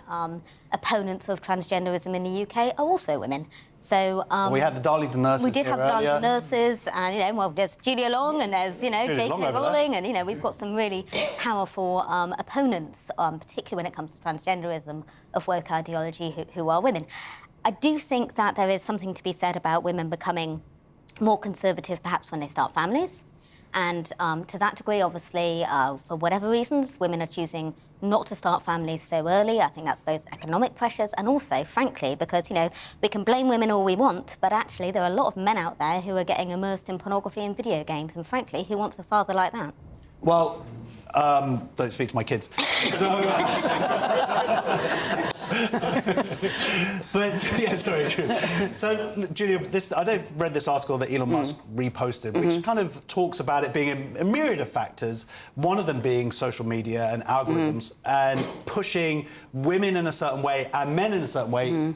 opponents of transgenderism in the UK are also women. So we had the Darlington nurses. We did have the earlier. Darlington nurses, and you know, well, there's Julia Long, and there's J.K. Rowling, and you know, we've got some really powerful opponents, particularly when it comes to transgenderism, of woke ideology, who are women. I do think that there is something to be said about women becoming more conservative, perhaps when they start families. And to that degree, obviously, for whatever reasons, women are choosing not to start families so early. I think that's both economic pressures and also, frankly, because, you know, we can blame women all we want, but actually there are a lot of men out there who are getting immersed in pornography and video games, and frankly, who wants a father like that? Well, don't speak to my kids. So, but yeah, sorry. So, Julia, I've read this article that Elon Musk reposted, which kind of talks about it being a myriad of factors. One of them being social media and algorithms, and pushing women in a certain way and men in a certain way.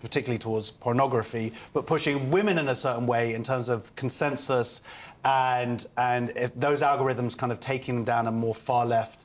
Particularly towards pornography, but pushing women in a certain way in terms of consensus, and if those algorithms kind of taking them down a more far left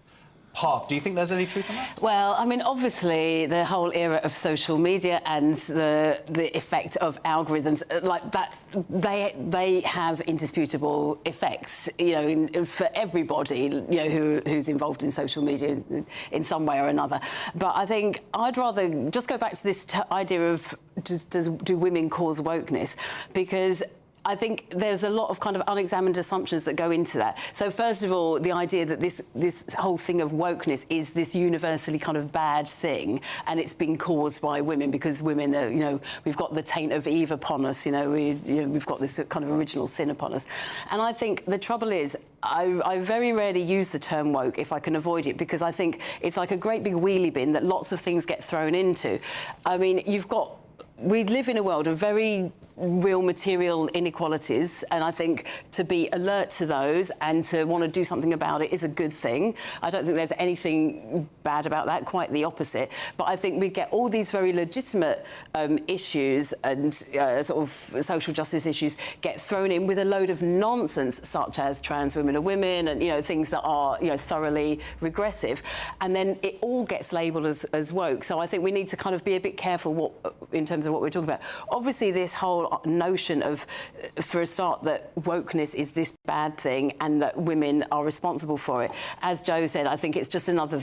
path. Do you think there's any truth in that? Well, I mean, obviously, the whole era of social media and the effect of algorithms like that, they have indisputable effects, you know, for everybody, you know, who's involved in social media in some way or another. But I think I'd rather just go back to this idea of do women cause wokeness, because I think there's a lot of kind of unexamined assumptions that go into that. So first of all, the idea that this whole thing of wokeness is this universally kind of bad thing, and it's been caused by women because women are, you know, we've got the taint of Eve upon us, we've got this kind of original sin upon us. And I think the trouble is, I very rarely use the term woke if I can avoid it, because I think it's like a great big wheelie bin that lots of things get thrown into. I mean, we live in a world of very real material inequalities, and I think to be alert to those and to want to do something about it is a good thing. I don't think there's anything bad about that, quite the opposite. But I think we get all these very legitimate issues and sort of social justice issues get thrown in with a load of nonsense, such as trans women are women, and, you know, things that are, you know, thoroughly regressive, and then it all gets labelled as woke. So I think we need to kind of be a bit careful in terms of what we're talking about. Obviously, this whole notion of, for a start, that wokeness is this bad thing and that women are responsible for it. As Joe said, I think it's just another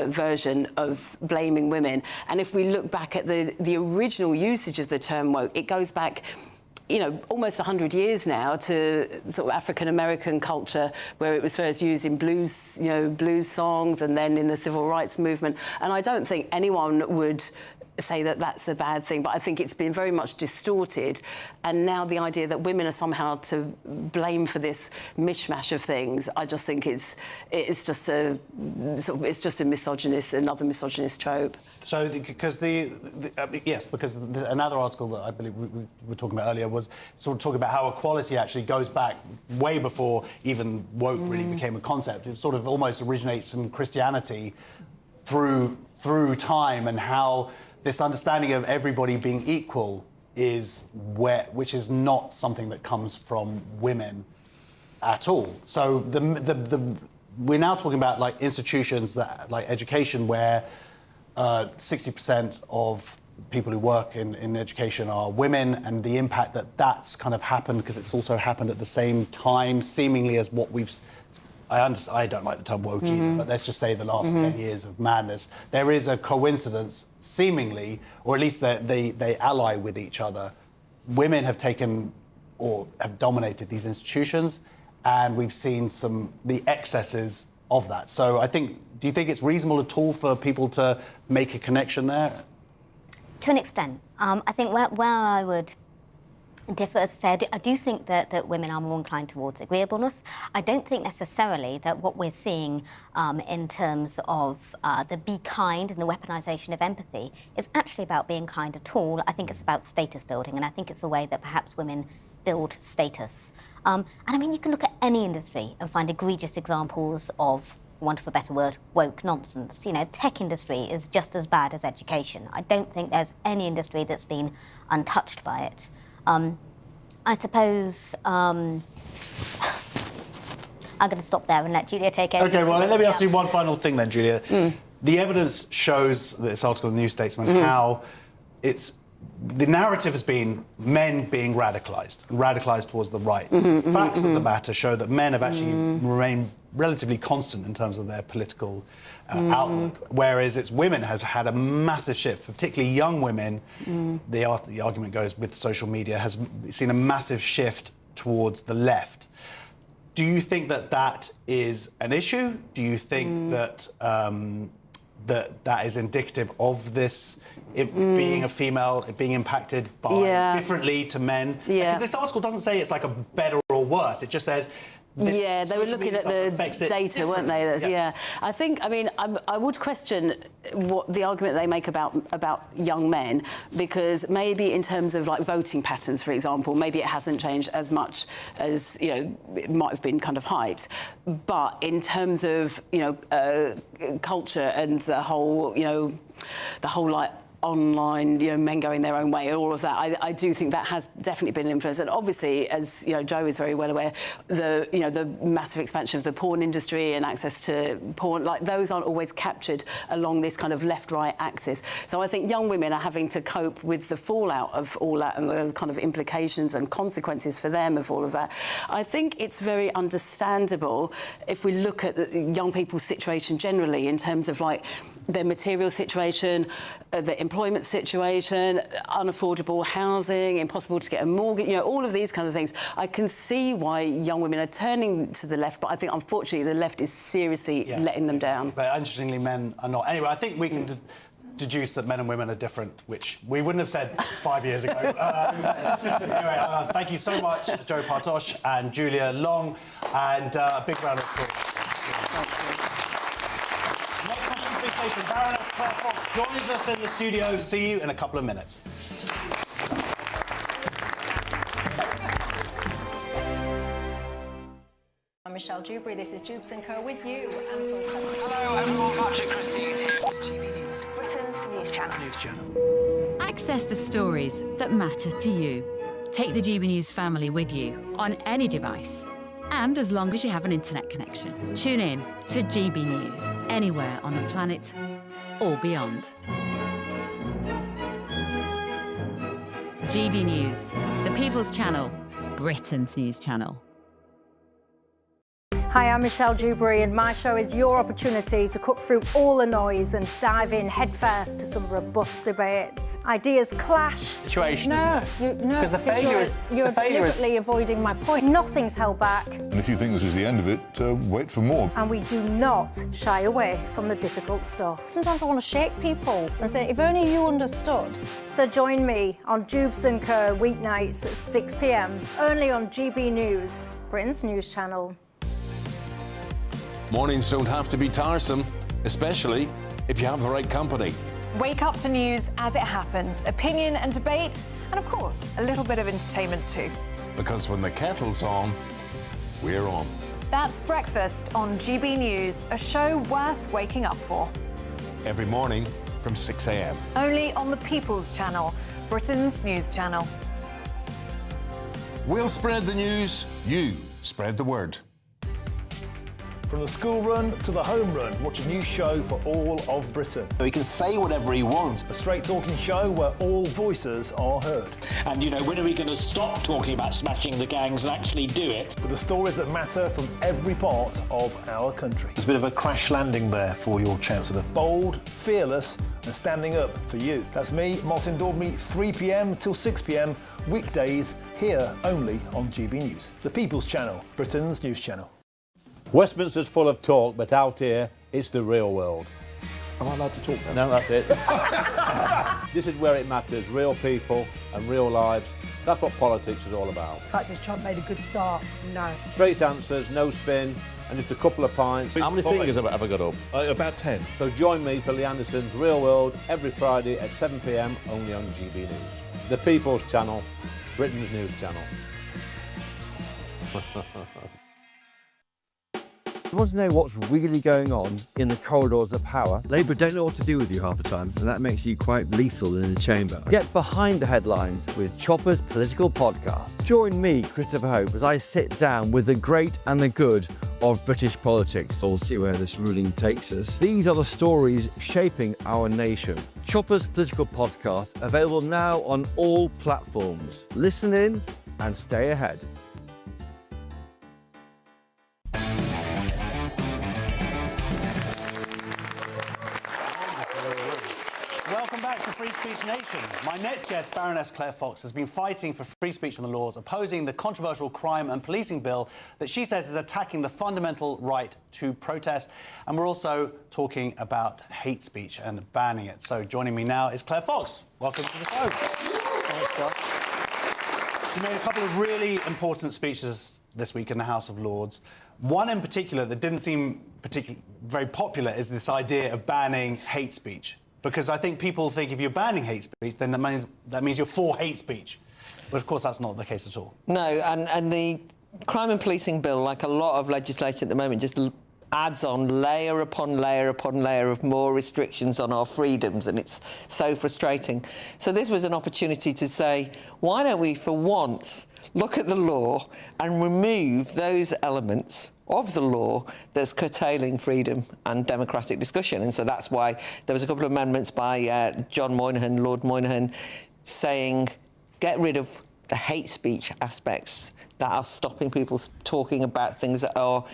version of blaming women. And if we look back at the original usage of the term woke, it goes back, you know, almost 100 years now to sort of African-American culture, where it was first used in blues, you know, blues songs, and then in the civil rights movement. And I don't think anyone would say that that's a bad thing, but I think it's been very much distorted, and now the idea that women are somehow to blame for this mishmash of things, I just think it's just a another misogynist trope. So, because because another article that I believe we were talking about earlier was sort of talking about how equality actually goes back way before even woke really became a concept. It sort of almost originates in Christianity through time, and how this understanding of everybody being equal which is not something that comes from women at all. So we're now talking about like institutions that, like education, where 60% of people who work in education are women, and the impact that's kind of happened because it's also happened at the same time, seemingly, as what we've. I don't like the term woke either, but let's just say the last 10 years of madness. There is a coincidence, seemingly, or at least they ally with each other. Women have taken or have dominated these institutions, and we've seen the excesses of that. So I think, do you think it's reasonable at all for people to make a connection there? To an extent. I think where I would differ, as I said, I do think that women are more inclined towards agreeableness. I don't think necessarily that what we're seeing in terms of the be kind and the weaponisation of empathy is actually about being kind at all. I think it's about status building, and I think it's a way that perhaps women build status. And I mean, you can look at any industry and find egregious examples of, for want of a better word, woke nonsense. You know, tech industry is just as bad as education. I don't think there's any industry that's been untouched by it. I suppose I'm going to stop there and let Julia take over. OK, well, let me ask you one final thing then, Julia. The evidence shows, this article in the New Statesman, how the narrative has been men being radicalised towards the right. Facts of the matter show that men have actually remained relatively constant in terms of their political outlook, whereas it's women have had a massive shift, particularly young women. The argument goes with social media has seen a massive shift towards the left. Do you think that is an issue? Do you think that that is indicative of this being a female, being impacted by differently to men? Because this article doesn't say it's like a better or worse. It just says Yeah, they were looking at the data, weren't they? Yeah. I mean, I would question what the argument they make about young men, because maybe in terms of like voting patterns, for example, maybe it hasn't changed as much as, you know, it might have been kind of hyped. But in terms of, you know, culture and the whole like online, you know, men going their own way, all of that, I do think that has definitely been an influence. And obviously, as you know, Joe is very well aware, the massive expansion of the porn industry and access to porn, like those aren't always captured along this kind of left-right axis. So I think young women are having to cope with the fallout of all that and the kind of implications and consequences for them of all of that. I think it's very understandable if we look at the young people's situation generally in terms of like their material situation, the employment situation, unaffordable housing, impossible to get a mortgage, you know, all of these kind of things. I can see why young women are turning to the left, but I think, unfortunately, the left is seriously letting them down. But interestingly, men are not. Anyway, I think we can deduce that men and women are different, which we wouldn't have said 5 years ago. Anyway, thank you so much, Joe Partosh and Julia Long, and a big round of applause. Baroness Fox joins us in the studio. See you in a couple of minutes. I'm Michelle Dewberry. This is Jubes & Co. with you. Hello everyone, Patrick Christie is here. GB News, Britain's news channel. Access the stories that matter to you. Take the GB News family with you on any device. And as long as you have an internet connection, tune in to GB News, anywhere on the planet or beyond. GB News, the People's Channel, Britain's news channel. Hi, I'm Michelle Dewberry, and my show is your opportunity to cut through all the noise and dive in headfirst to some robust debates. Ideas clash. Situation, isn't it? No, because the failure is you're deliberately avoiding my point. Nothing's held back. And if you think this is the end of it, wait for more. And we do not shy away from the difficult stuff. Sometimes I want to shake people and say, if only you understood. So join me on Jubes & Co. weeknights at 6 p.m, only on GB News, Britain's news channel. Mornings don't have to be tiresome, especially if you have the right company. Wake up to news as it happens, opinion and debate, and of course, a little bit of entertainment too. Because when the kettle's on, we're on. That's Breakfast on GB News, a show worth waking up for. Every morning from 6 a.m. Only on the People's Channel, Britain's news channel. We'll spread the news, you spread the word. From the school run to the home run, watch a new show for all of Britain. He can say whatever he wants. A straight-talking show where all voices are heard. And, you know, when are we going to stop talking about smashing the gangs and actually do it? With the stories that matter from every part of our country. There's a bit of a crash landing there for your Chancellor. Bold, fearless and standing up for you. That's me, Martin Daubney, 3 p.m. till 6 p.m, weekdays, here only on GB News. The People's Channel, Britain's news channel. Westminster's full of talk, but out here, it's the real world. Am I allowed to talk now? No, that's it. This is where it matters, real people and real lives. That's what politics is all about. The fact is Trump made a good start, no. Straight answers, no spin, and just a couple of pints. How many fingers have I got up? About 10. So join me for Lee Anderson's Real World every Friday at 7 p.m, only on GB News. The People's Channel, Britain's news channel. You want to know what's really going on in the corridors of power? Labour don't know what to do with you half the time, and that makes you quite lethal in the chamber. Get behind the headlines with Chopper's political podcast. Join me, Christopher Hope, as I sit down with the great and the good of British politics. We'll see where this ruling takes us. These are the stories shaping our nation. Chopper's political podcast, available now on all platforms. Listen in and stay ahead. Welcome back to Free Speech Nation. My next guest, Baroness Claire Fox, has been fighting for free speech on the laws, opposing the controversial crime and policing bill that she says is attacking the fundamental right to protest. And we're also talking about hate speech and banning it. So joining me now is Claire Fox. Welcome to the show. Thanks, Scott. You made a couple of really important speeches this week in the House of Lords. One in particular that didn't seem very popular is this idea of banning hate speech. Because I think people think if you're banning hate speech, then that means you're for hate speech. But of course, that's not the case at all. No, and the crime and policing bill, like a lot of legislation at the moment, just adds on layer upon layer upon layer of more restrictions on our freedoms, and it's so frustrating. So this was an opportunity to say, why don't we, for once, look at the law and remove those elements of the law that's curtailing freedom and democratic discussion. And so that's why there was a couple of amendments by John Moynihan, Lord Moynihan, saying, get rid of the hate speech aspects that are stopping people talking about things that are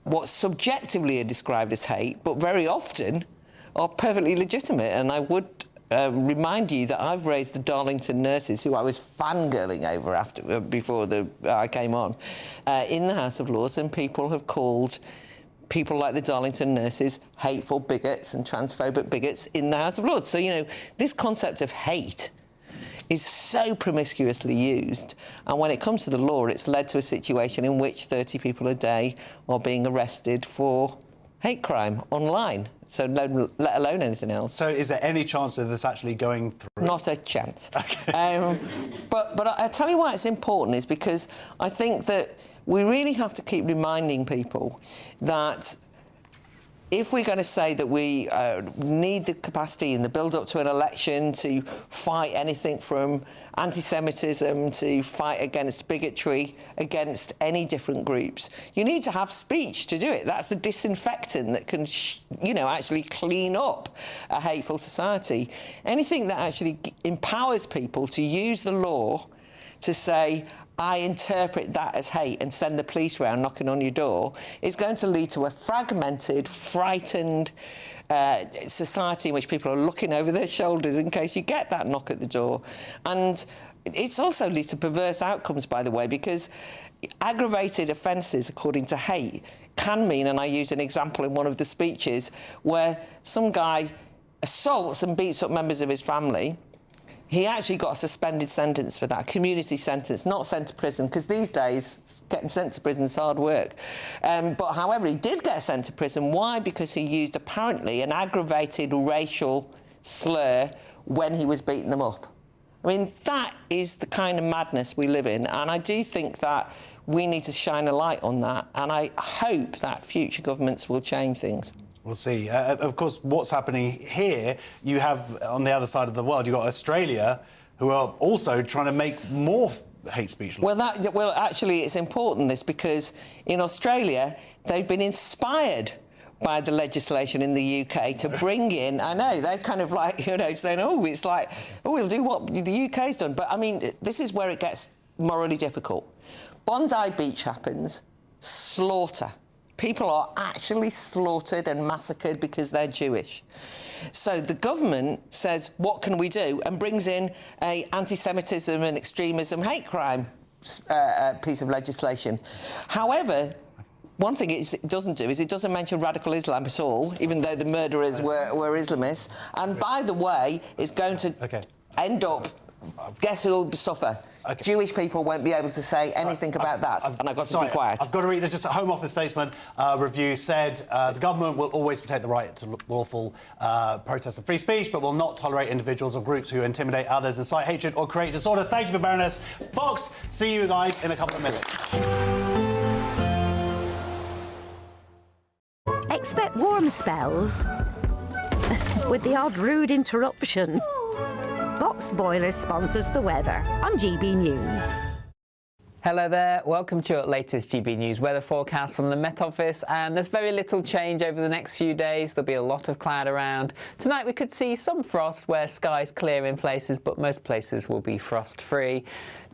what subjectively are described as hate, but very often are perfectly legitimate. And I would remind you that I've raised the Darlington nurses, who I was fangirling over before I came on, in the House of Lords, and people have called people like the Darlington nurses hateful bigots and transphobic bigots in the House of Lords. So, you know, this concept of hate is so promiscuously used, and when it comes to the law, it's led to a situation in which 30 people a day are being arrested for hate crime online, so let alone anything else. So is there any chance of this actually going through? Not a chance. Okay. But I'll tell you why it's important, is because I think that we really have to keep reminding people that if we're going to say that we need the capacity in the build-up to an election to fight anything from anti-Semitism to fight against bigotry against any different groups, you need to have speech to do it. That's the disinfectant that can, you know, actually clean up a hateful society. Anything that actually empowers people to use the law to say, I interpret that as hate, and send the police round knocking on your door, is going to lead to a fragmented, frightened society in which people are looking over their shoulders in case you get that knock at the door. And it's also leads to perverse outcomes, by the way, because aggravated offences, according to hate, can mean, and I used an example in one of the speeches, where some guy assaults and beats up members of his family. He actually got a suspended sentence for that, a community sentence, not sent to prison, because these days getting sent to prison is hard work. But however, he did get sent to prison. Why? Because he used apparently an aggravated racial slur when he was beating them up. I mean, that is the kind of madness we live in, and I do think that we need to shine a light on that, and I hope that future governments will change things. We'll see. Of course, what's happening here, you have, on the other side of the world, you've got Australia, who are also trying to make more hate speech laws. Well, actually, it's important, this, because in Australia, they've been inspired by the legislation in the UK to bring in, I know, they're kind of like, you know, saying, oh, it's like, oh, we'll do what the UK's done. But, I mean, this is where it gets morally difficult. Bondi Beach happens, slaughter. People are actually slaughtered and massacred because they're Jewish. So the government says, what can we do? And brings in a anti-Semitism and extremism hate crime piece of legislation. However, one thing it doesn't do is it doesn't mention radical Islam at all, even though the murderers were Islamists. And by the way, it's going to end up, guess who will suffer? Jewish people won't be able to say anything about that, and I've got to be quiet. I've got to read just a Home Office statement review said the government will always protect the right to lawful protest and free speech, but will not tolerate individuals or groups who intimidate others, incite hatred or create disorder. Thank you for Baroness Fox. See you guys in a couple of minutes. Expect warm spells with the odd rude interruption. Box Boilers sponsors the weather on GB News. Hello there, welcome to your latest GB News weather forecast from the Met Office, and there's very little change over the next few days. There'll be a lot of cloud around. Tonight we could see some frost where skies clear in places, but most places will be frost-free.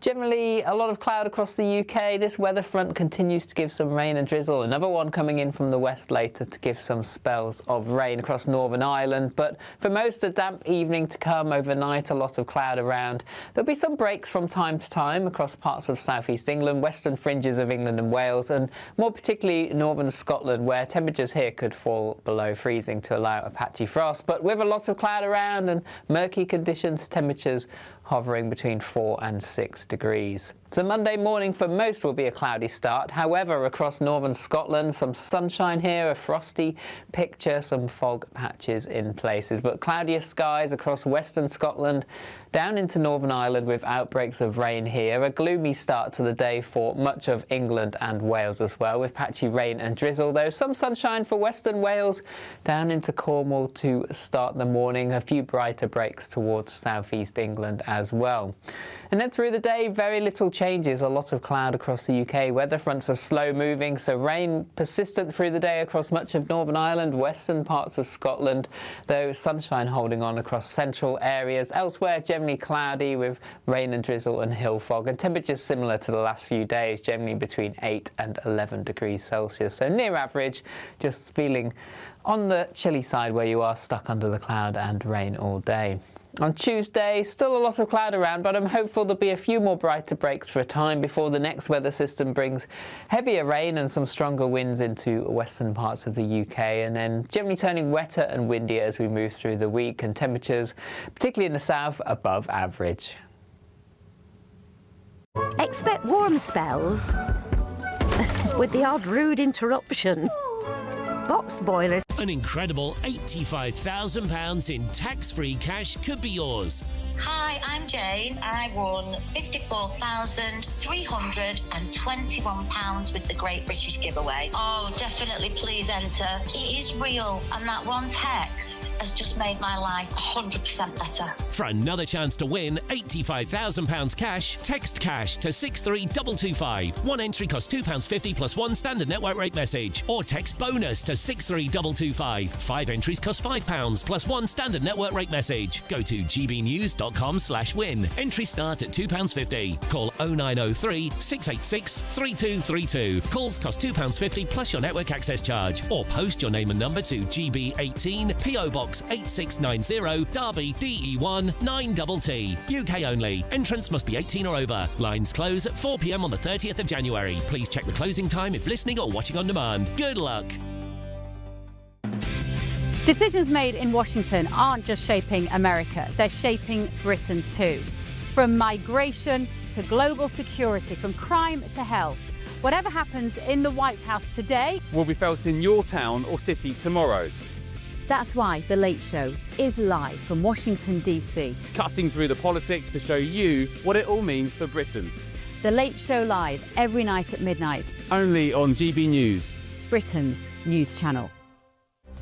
Generally, a lot of cloud across the UK. This weather front continues to give some rain and drizzle. Another one coming in from the west later to give some spells of rain across Northern Ireland. But for most, a damp evening to come overnight, a lot of cloud around. There'll be some breaks from time to time across parts of southeast England, western fringes of England and Wales, and more particularly northern Scotland, where temperatures here could fall below freezing to allow a patchy frost. But with a lot of cloud around and murky conditions, temperatures hovering between 4 and 6 degrees. So Monday morning for most will be a cloudy start. However, across northern Scotland, some sunshine here, a frosty picture, some fog patches in places, but cloudier skies across western Scotland, down into Northern Ireland with outbreaks of rain here. A gloomy start to the day for much of England and Wales as well, with patchy rain and drizzle, though some sunshine for western Wales, down into Cornwall to start the morning. A few brighter breaks towards southeast England as well. And then through the day, very little changes. A lot of cloud across the UK. Weather fronts are slow moving, so rain persistent through the day across much of Northern Ireland, western parts of Scotland, though sunshine holding on across central areas. Elsewhere, generally cloudy with rain and drizzle and hill fog, and temperatures similar to the last few days, generally between 8 and 11 degrees Celsius. So near average, just feeling on the chilly side where you are stuck under the cloud and rain all day. On Tuesday, still a lot of cloud around, but I'm hopeful there'll be a few more brighter breaks for a time before the next weather system brings heavier rain and some stronger winds into western parts of the UK, and then generally turning wetter and windier as we move through the week, and temperatures, particularly in the south, above average. Expect warm spells with the odd rude interruption. Boxed boilers. An incredible £85,000 in tax-free cash could be yours. Hi, I'm Jane. I won £54,321 with the Great British Giveaway. Oh, definitely please enter. It is real, and that one text has just made my life 100% better. For another chance to win £85,000 cash, text cash to 63225. One entry costs £2.50 plus one standard network rate message. Or text bonus to 63225. 5 entries cost £5 plus one standard network rate message. Go to gbnews.com/win. Entries start at £2.50. Call 0903 686 3232. Calls cost £2.50 plus your network access charge. Or post your name and number to GB18 PO Box 8690 Derby DE1 9TT. UK only. Entrance must be 18 or over. Lines close at 4 p.m. on the 30th of January. Please check the closing time if listening or watching on demand. Good luck. Decisions made in Washington aren't just shaping America, they're shaping Britain too. From migration to global security, from crime to health. Whatever happens in the White House today will be felt in your town or city tomorrow. That's why The Late Show is live from Washington, D.C. Cutting through the politics to show you what it all means for Britain. The Late Show live every night at midnight. Only on GB News, Britain's news channel.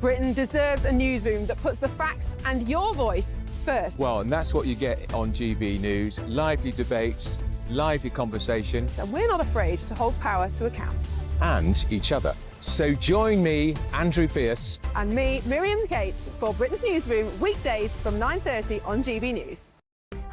Britain deserves a newsroom that puts the facts and your voice first. Well, and that's what you get on GB News. Lively debates, lively conversation. And we're not afraid to hold power to account. And each other. So join me, Andrew Pierce. And me, Miriam Gates, for Britain's Newsroom, weekdays from 9:30 on GB News.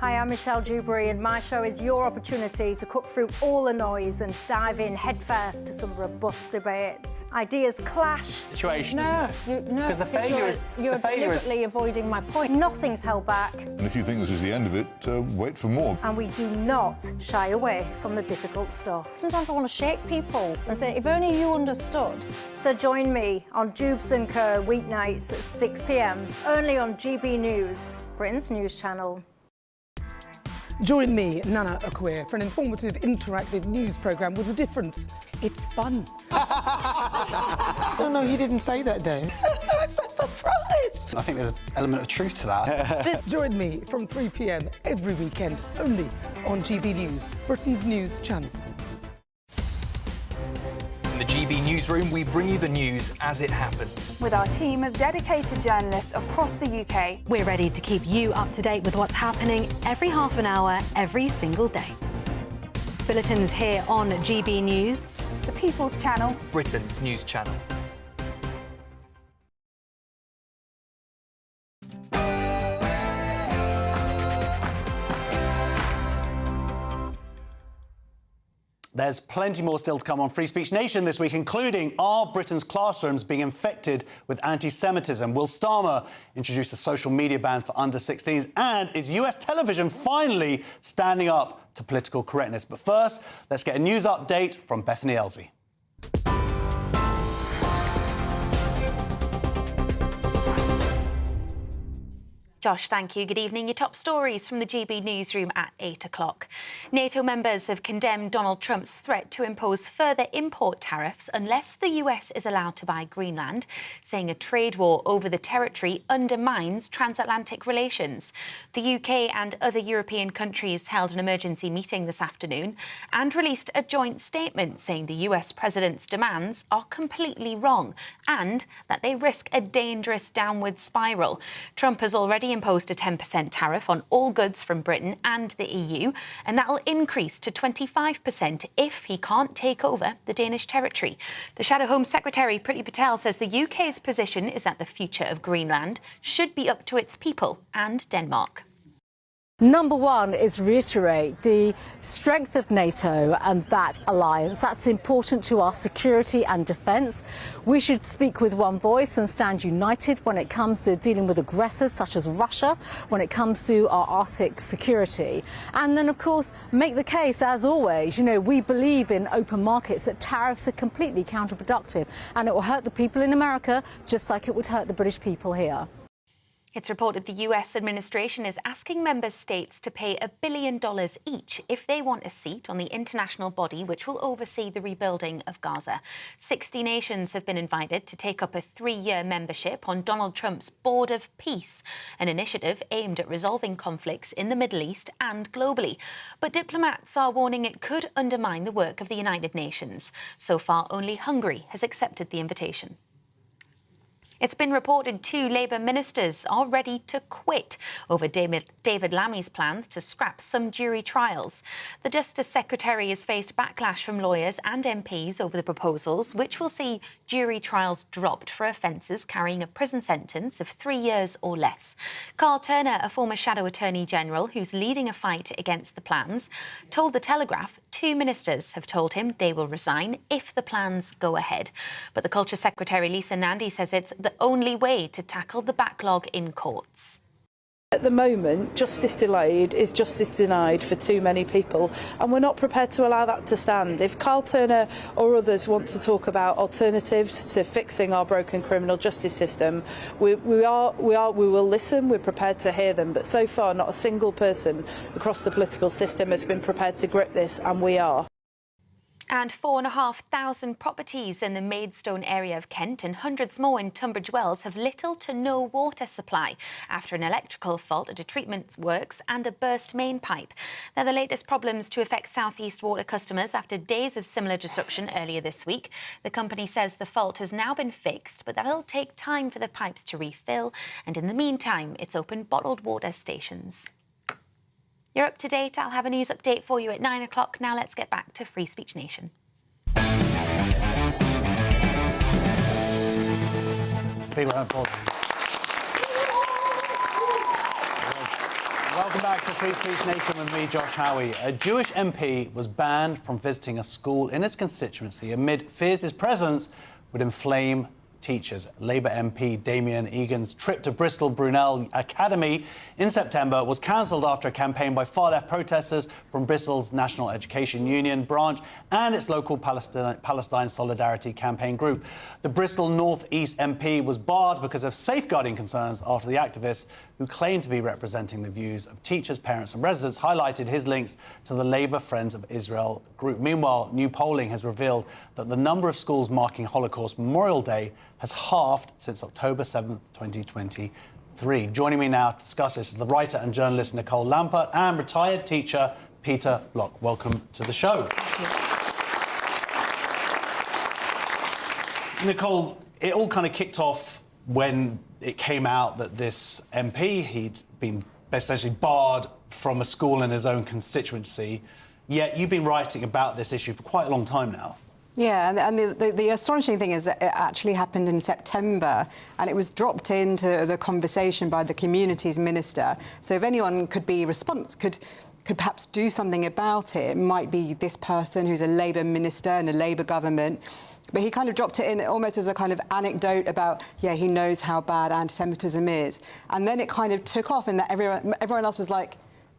Hi, I'm Michelle Dewberry, and my show is your opportunity to cut through all the noise and dive in headfirst to some robust debates. Ideas clash. Situation, no, isn't it? No, because the failure is you're deliberately avoiding my point. Nothing's held back. And if you think this is the end of it, wait for more. And we do not shy away from the difficult stuff. Sometimes I want to shake people and say, if only you understood. So join me on Jubes & Co. weeknights at 6 p.m. only on GB News, Britain's news channel. Join me, Nana Akwe, for an informative, interactive news programme with a difference. It's fun. No, he didn't say that, though. I'm so surprised. I think there's an element of truth to that. Join me from 3 p.m. every weekend, only on GB News, Britain's news channel. In the GB Newsroom, we bring you the news as it happens. With our team of dedicated journalists across the UK, we're ready to keep you up to date with what's happening every half an hour, every single day. Bulletins here on GB News, the People's Channel, Britain's news channel. There's plenty more still to come on Free Speech Nation this week, including are Britain's classrooms being infected with anti-Semitism? Will Starmer introduce a social media ban for under-16s? And is US television finally standing up to political correctness? But first, let's get a news update from Bethany Elsie. Josh, thank you. Good evening. Your top stories from the GB newsroom at 8 o'clock. NATO members have condemned Donald Trump's threat to impose further import tariffs unless the US is allowed to buy Greenland, saying a trade war over the territory undermines transatlantic relations. The UK and other European countries held an emergency meeting this afternoon and released a joint statement saying the US president's demands are completely wrong and that they risk a dangerous downward spiral. Trump has already imposed a 10% tariff on all goods from Britain and the EU, and that will increase to 25% if he can't take over the Danish territory. The Shadow Home Secretary, Priti Patel, says the UK's position is that the future of Greenland should be up to its people and Denmark. Number one is reiterate the strength of NATO and that alliance. That's important to our security and defence. We should speak with one voice and stand united when it comes to dealing with aggressors such as Russia, when it comes to our Arctic security. And then, of course, make the case, as always, we believe in open markets, that tariffs are completely counterproductive and it will hurt the people in America just like it would hurt the British people here. It's reported the US administration is asking member states to pay $1 billion each if they want a seat on the international body which will oversee the rebuilding of Gaza. 60 nations have been invited to take up a 3-year membership on Donald Trump's Board of Peace, an initiative aimed at resolving conflicts in the Middle East and globally. But diplomats are warning it could undermine the work of the United Nations. So far, only Hungary has accepted the invitation. It's been reported 2 Labour ministers are ready to quit over David Lammy's plans to scrap some jury trials. The Justice Secretary has faced backlash from lawyers and MPs over the proposals, which will see jury trials dropped for offences carrying a prison sentence of 3 years or less. Carl Turner, a former Shadow Attorney General who's leading a fight against the plans, told The Telegraph 2 ministers have told him they will resign if the plans go ahead. But the Culture Secretary Lisa Nandy says it's the only way to tackle the backlog in courts. At the moment, justice delayed is justice denied for too many people, and we're not prepared to allow that to stand. If Carl Turner or others want to talk about alternatives to fixing our broken criminal justice system, we will listen. We're prepared to hear them, but so far, not a single person across the political system has been prepared to grip this, and we are. And 4,500 properties in the Maidstone area of Kent and hundreds more in Tunbridge Wells have little to no water supply after an electrical fault at a treatment works and a burst main pipe. They're the latest problems to affect South East Water customers after days of similar disruption earlier this week. The company says the fault has now been fixed, but that'll take time for the pipes to refill. And in the meantime, it's opened bottled water stations. You're up to date. I'll have a news update for you at 9 o'clock. Now let's get back to Free Speech Nation. Big round of applause. Welcome back to Free Speech Nation with me, Josh Howie. A Jewish MP was banned from visiting a school in his constituency amid fears his presence would inflame teachers. Labour MP Damien Egan's trip to Bristol Brunel Academy in September was cancelled after a campaign by far-left protesters from Bristol's National Education Union branch and its local Palestine Solidarity campaign group. The Bristol North East MP was barred because of safeguarding concerns after the activists, who claimed to be representing the views of teachers, parents and residents, highlighted his links to the Labour Friends of Israel group. Meanwhile, new polling has revealed that the number of schools marking Holocaust Memorial Day has halved since October 7th, 2023. Joining me now to discuss this is the writer and journalist Nicole Lampert and retired teacher Peter Block. Welcome to the show. Nicole, it all kind of kicked off when it came out that this MP, he'd been essentially barred from a school in his own constituency, yet you've been writing about this issue for quite a long time now. Yeah, and the astonishing thing is that it actually happened in September, and it was dropped into the conversation by the communities minister. So if anyone could perhaps do something about it, it might be this person who's a Labour minister in a Labour government. But he kind of dropped it in almost as a kind of anecdote about, yeah, he knows how bad anti-Semitism is. And then it kind of took off in that everyone else was like,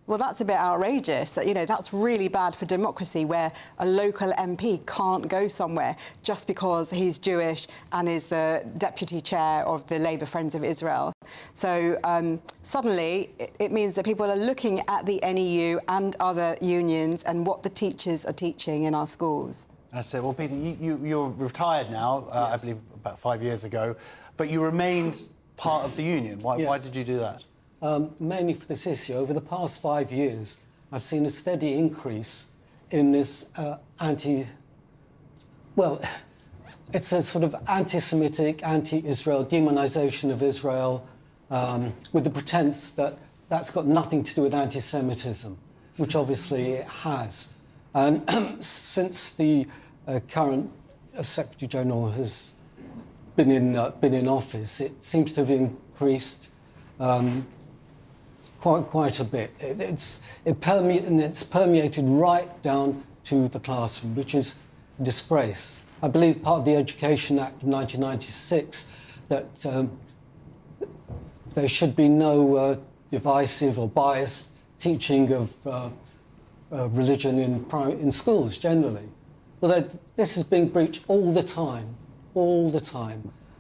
well, that's a bit outrageous. That, you know, that's really bad for democracy, where a local MP can't go somewhere just because he's Jewish and is the deputy chair of the Labour Friends of Israel. So suddenly it means that people are looking at the NEU and other unions and what the teachers are teaching in our schools. That's it. Well, Peter, you're retired now, yes. I believe about 5 years ago, but you remained part of the union. Why did you do that? Mainly for this issue. Over the past 5 years, I've seen a steady increase in this it's a sort of anti-Semitic, anti-Israel demonisation of Israel, with the pretense that that's got nothing to do with anti-Semitism, which obviously it has. And since the current Secretary General has been in office, it seems to have increased quite a bit. It's permeated right down to the classroom, which is a disgrace. I believe part of the Education Act of 1996 that there should be no divisive or biased teaching of religion in schools generally. Well, this is being breached all the time,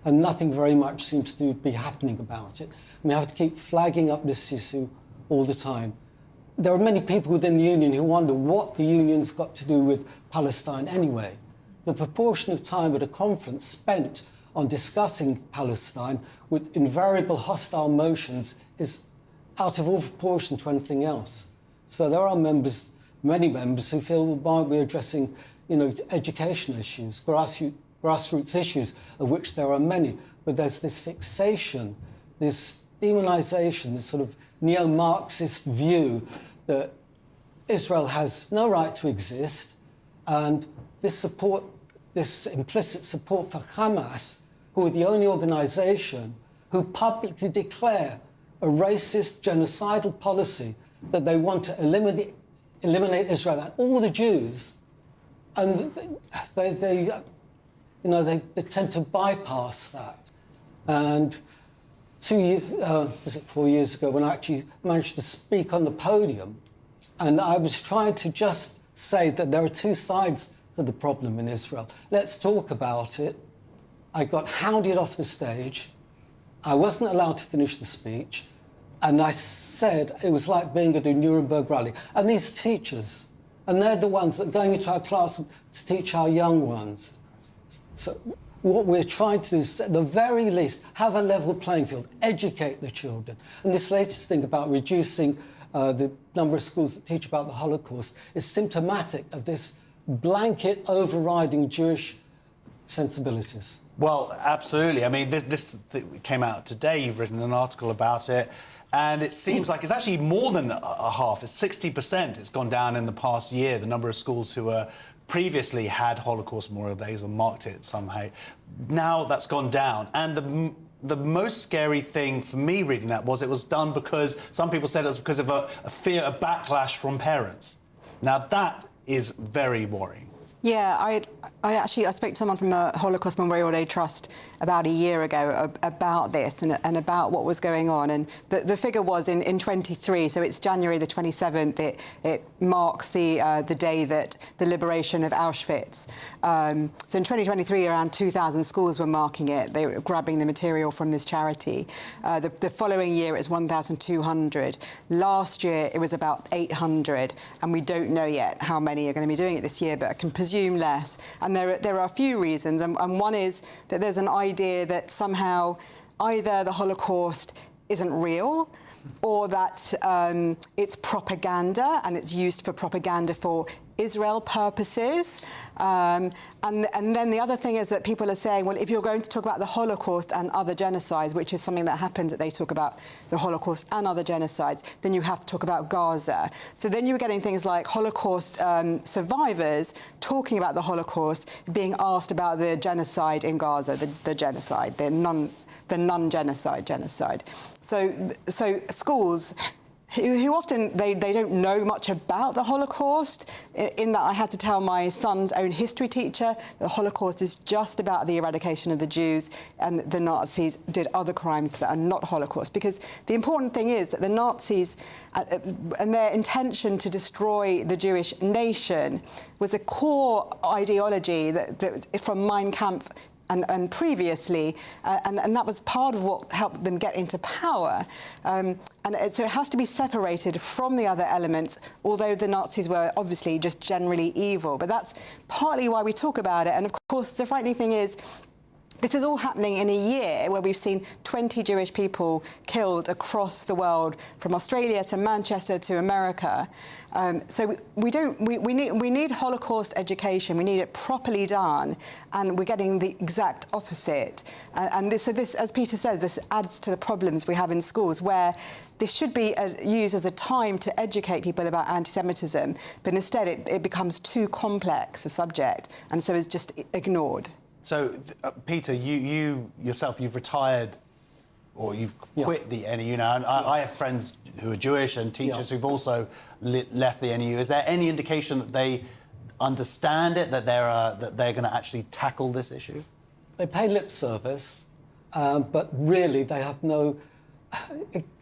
and nothing very much seems to be happening about it. We have to keep flagging up this issue all the time. There are many people within the union who wonder what the union's got to do with Palestine anyway. The proportion of time at a conference spent on discussing Palestine with invariable hostile motions is out of all proportion to anything else. So there are many members who feel, why aren't we addressing, education issues, grassroots issues, of which there are many, but there's this fixation, this demonisation, this sort of neo-Marxist view that Israel has no right to exist, and this implicit support for Hamas, who are the only organisation who publicly declare a racist, genocidal policy that they want to eliminate Israel and all the Jews, and they tend to bypass that. And 4 years ago, when I actually managed to speak on the podium, and I was trying to just say that there are two sides to the problem in Israel. Let's talk about it. I got hounded off the stage. I wasn't allowed to finish the speech. And I said it was like being at a Nuremberg rally. And these teachers, and they're the ones that are going into our class to teach our young ones. So what we're trying to do is, at the very least, have a level playing field, educate the children. And this latest thing about reducing the number of schools that teach about the Holocaust is symptomatic of this blanket overriding Jewish sensibilities. Well, absolutely. I mean, this came out today. You've written an article about it. And it seems like it's actually more than a half. It's 60%. It's gone down in the past year, the number of schools who previously had Holocaust Memorial Days or marked it somehow. Now that's gone down. And the most scary thing for me reading that was it was done because some people said it was because of a fear of backlash from parents. Now that is very worrying. Yeah, I spoke to someone from the Holocaust Memorial Day Trust about a year ago about this and about what was going on. And the figure was in 23, so it's January the 27th, it marks the day that the liberation of Auschwitz. So in 2023, around 2,000 schools were marking it. They were grabbing the material from this charity. The following year, it was 1,200. Last year, it was about 800. And we don't know yet how many are going to be doing it this year, but I can presume less. And there are a few reasons, and one is that there's an idea that somehow either the Holocaust isn't real, or that it's propaganda and it's used for propaganda for Israel purposes. And then the other thing is that people are saying, well, if you're going to talk about the Holocaust and other genocides, which is something that happens, that they talk about the Holocaust and other genocides, then you have to talk about Gaza. So then you're getting things like Holocaust survivors talking about the Holocaust, being asked about the genocide in Gaza, the genocide, the non-genocide genocide. So schools who often they don't know much about the Holocaust, in that I had to tell my son's own history teacher the Holocaust is just about the eradication of the Jews, and the Nazis did other crimes that are not Holocaust. Because the important thing is that the Nazis and their intention to destroy the Jewish nation was a core ideology that from Mein Kampf and previously, and that was part of what helped them get into power. So it has to be separated from the other elements, although the Nazis were obviously just generally evil. But that's partly why we talk about it. And of course, the frightening thing is, this is all happening in a year where we've seen 20 Jewish people killed across the world, from Australia to Manchester to America. So we need Holocaust education. We need it properly done, and we're getting the exact opposite. So this, as Peter says, this adds to the problems we have in schools, where this should be used as a time to educate people about anti-Semitism, but instead it becomes too complex a subject, and so is just ignored. So, Peter, you yourself, you've retired, or you've quit the NEU now, and I have friends who are Jewish and teachers who've also left the NEU. Is there any indication that they understand it, that they're going to actually tackle this issue? They pay lip service, but really they have no...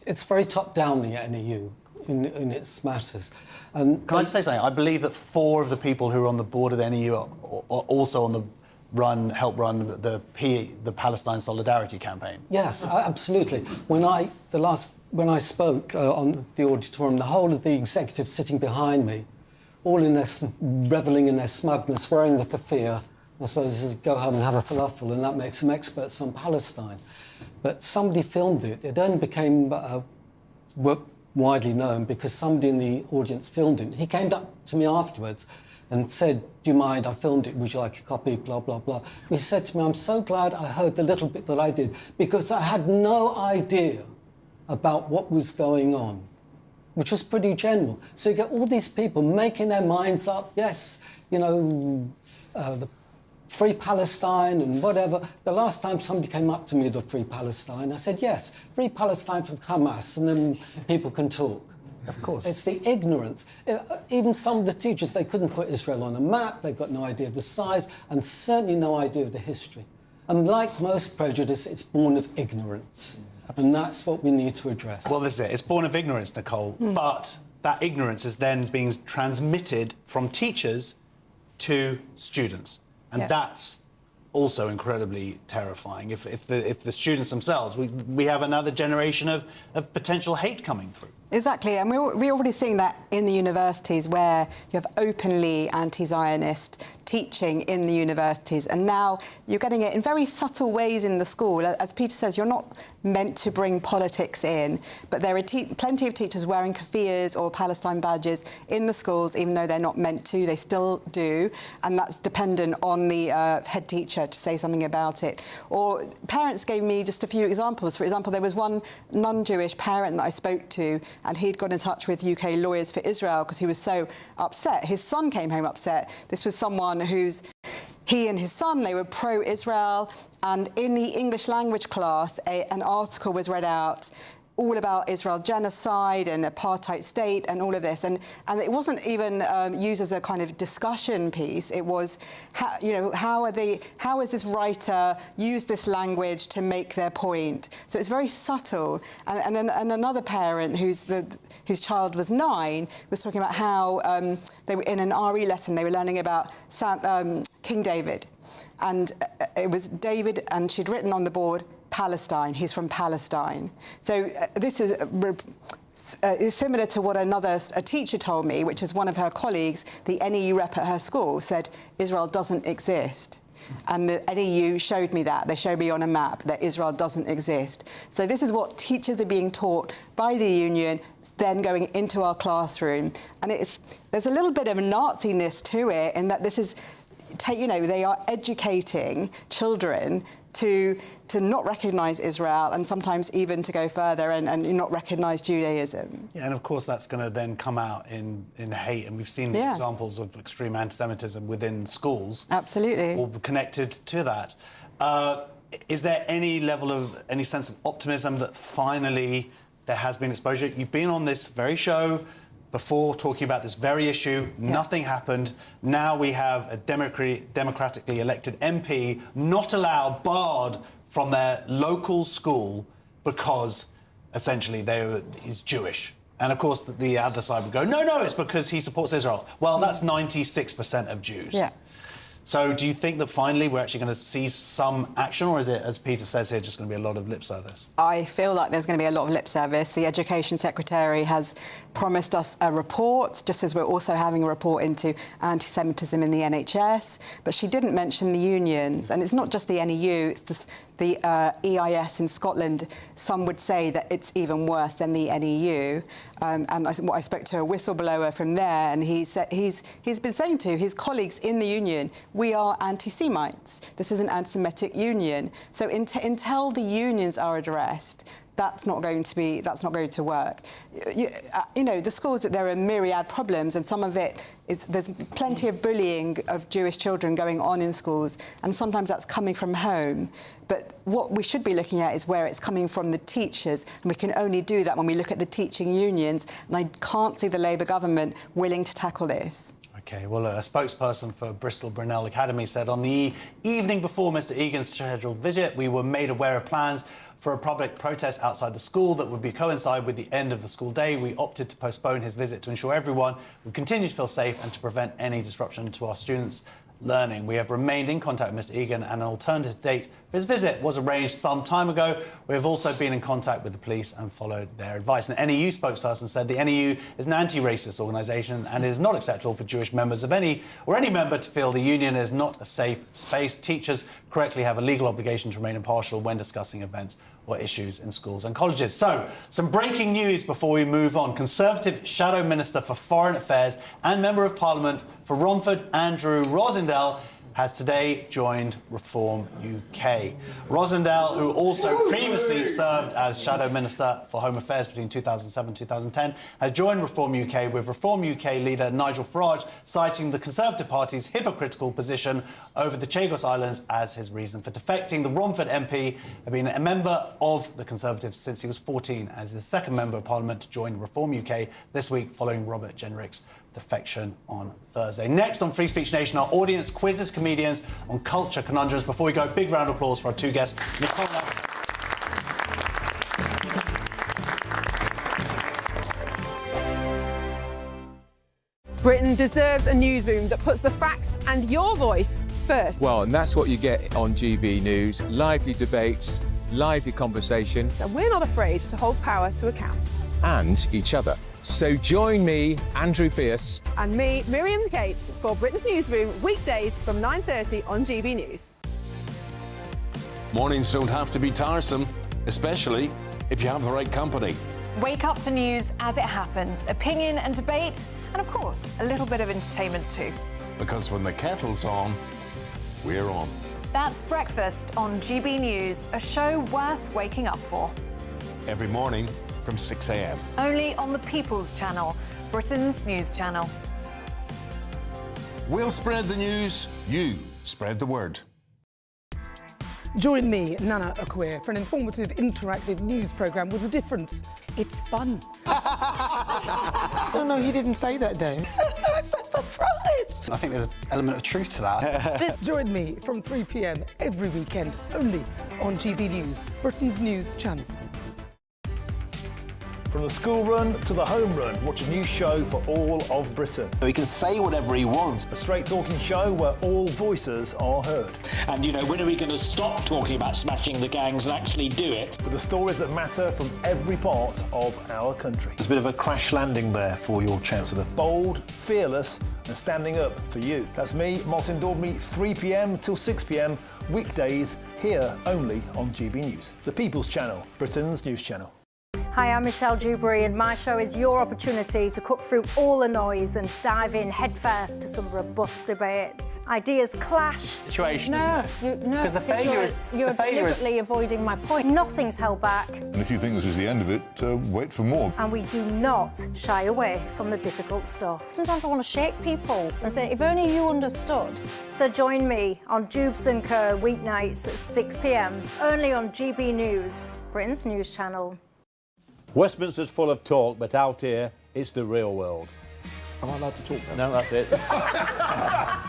It's very top-down, the NEU, in its matters. And Can I just say something? I believe that 4 of the people who are on the board of the NEU are also on the help run the Palestine Solidarity Campaign. Yes, absolutely. When I spoke on the auditorium, the whole of the executive sitting behind me, all in their revelling in their smugness, wearing the keffiyeh, I suppose they go home and have a falafel, and that makes them experts on Palestine. But somebody filmed it. It only became widely known because somebody in the audience filmed it. He came up to me afterwards and said, "Do you mind? I filmed it. Would you like a copy?" Blah, blah, blah. He said to me, "I'm so glad I heard the little bit that I did, because I had no idea about what was going on," which was pretty general. So you get all these people making their minds up. Yes, you know, the Free Palestine and whatever. The last time somebody came up to me with Free Palestine, I said, yes, Free Palestine from Hamas, and then people can talk. Of course. It's the ignorance. Even some of the teachers, they couldn't put Israel on a map, they've got no idea of the size, and certainly no idea of the history. And like most prejudice, it's born of ignorance. And that's what we need to address. Well, this is it. It's born of ignorance, Nicole, but that ignorance is then being transmitted from teachers to students. And that's also incredibly terrifying. If the students themselves, we have another generation of potential hate coming through. Exactly, and we're already seeing that in the universities, where you have openly anti-Zionist teaching in the universities, and now you're getting it in very subtle ways in the school. As Peter says, you're not meant to bring politics in, but there are plenty of teachers wearing keffiyehs or Palestine badges in the schools, even though they're not meant to. They still do, and that's dependent on the head teacher to say something about it. Or parents gave me just a few examples. For example, there was one non-Jewish parent that I spoke to, and he'd got in touch with UK Lawyers for Israel because he was so upset. His son came home upset. This was someone he and his son, they were pro-Israel, and in the English language class, an article was read out all about Israel genocide and apartheid state and all of this, and it wasn't even used as a kind of discussion piece. It was, how has this writer used this language to make their point? So it's very subtle. And another parent whose child was 9 was talking about how they were in an RE lesson. They were learning about King David, and it was David, and she'd written on the board, Palestine, he's from Palestine. So this is similar to what a teacher told me, which is one of her colleagues, the NEU rep at her school, said Israel doesn't exist. And the NEU showed me that. They showed me on a map that Israel doesn't exist. So this is what teachers are being taught by the union, then going into our classroom. And there's a little bit of Nazi-ness to it, in that this is, they are educating children to not recognise Israel, and sometimes even to go further and not recognise Judaism. Yeah, and of course that's going to then come out in hate, and we've seen these examples of extreme anti-Semitism within schools. Absolutely. All connected to that. Is there any sense of optimism that finally there has been exposure. You've been on this very show before talking about this very issue. Nothing happened. Now we have a democratically elected MP not allowed, barred from their local school because essentially he's Jewish. And of course the other side would go, no, it's because he supports Israel. Well, that's 96% of Jews. Yeah. So do you think that finally we're actually going to see some action, or is it, as Peter says here, just going to be a lot of lip service? I feel like there's going to be a lot of lip service. The Education Secretary has promised us a report, just as we're also having a report into anti-Semitism in the NHS. But she didn't mention the unions. And it's not just the NEU, it's the EIS in Scotland. Some would say that it's even worse than the NEU. And I spoke to a whistleblower from there, and he said he's been saying to his colleagues in the union, we are anti-Semites. This is an anti-Semitic union. So until the unions are addressed, that's not going to work. You know, the schools, there are myriad problems, and some of it is there's plenty of bullying of Jewish children going on in schools, and sometimes that's coming from home. But what we should be looking at is where it's coming from the teachers, and we can only do that when we look at the teaching unions, and I can't see the Labour government willing to tackle this. OK, well, a spokesperson for Bristol Brunel Academy said on the evening before Mr Egan's scheduled visit, we were made aware of plans for a public protest outside the school that would coincide with the end of the school day. We opted to postpone his visit to ensure everyone would continue to feel safe and to prevent any disruption to our students' learning. We have remained in contact with Mr Egan, and an alternative date for his visit was arranged some time ago. We have also been in contact with the police and followed their advice. An NEU spokesperson said the NEU is an anti-racist organisation and it is not acceptable for Jewish members of any member to feel the union is not a safe space. Teachers correctly have a legal obligation to remain impartial when discussing events or issues in schools and colleges. So, some breaking news before we move on. Conservative Shadow Minister for Foreign Affairs and Member of Parliament for Romford, Andrew Rosendale, has today joined Reform UK. Rosendale, who also previously served as Shadow Minister for Home Affairs between 2007 and 2010, has joined Reform UK, with Reform UK leader Nigel Farage citing the Conservative Party's hypocritical position over the Chagos Islands as his reason for defecting. The Romford MP had been a member of the Conservatives since he was 14, as the second Member of Parliament to join Reform UK this week, following Robert Jenrick's defection on Thursday. Next on Free Speech Nation, our audience quizzes comedians on culture conundrums. Before we go, big round of applause for our two guests. Britain deserves a newsroom that puts the facts and your voice first. Well, and that's what you get on GB News. Lively debates, lively conversation. And we're not afraid to hold power to account. And each other. So join me, Andrew Pearce. And me, Miriam Gates, for Britain's Newsroom, weekdays from 9:30 on GB News. Mornings don't have to be tiresome, especially if you have the right company. Wake up to news as it happens, opinion and debate, and of course, a little bit of entertainment too. Because when the kettle's on, we're on. That's Breakfast on GB News, a show worth waking up for. Every morning from 6 a.m. Only on the People's Channel, Britain's news channel. We'll spread the news, you spread the word. Join me, Nana Akweer, for an informative, interactive news programme with a difference. It's fun. No, you didn't say that, Dave. I'm so surprised. I think there's an element of truth to that. Join me from 3 p.m. every weekend, only on GB News, Britain's news channel. From the school run to the home run, watch a new show for all of Britain. He can say whatever he wants. A straight talking show where all voices are heard. And, you know, when are we going to stop talking about smashing the gangs and actually do it? With the stories that matter from every part of our country. There's a bit of a crash landing there for your Chancellor. Bold, fearless and standing up for you. That's me, Martin Daubney, 3 p.m. till 6 p.m, weekdays, here only on GB News. The People's Channel, Britain's news channel. Hi, I'm Michelle Dewberry, and my show is your opportunity to cut through all the noise and dive in headfirst to some robust debates. Ideas clash. Situation, no, because the failure is you're deliberately avoiding my point. Nothing's held back. And if you think this is the end of it, wait for more. And we do not shy away from the difficult stuff. Sometimes I want to shake people and say, if only you understood. So join me on Jubes & Co. weeknights at 6 p.m, only on GB News, Britain's news channel. Westminster's full of talk, but out here, it's the real world. Am I allowed to talk now? No, that's it.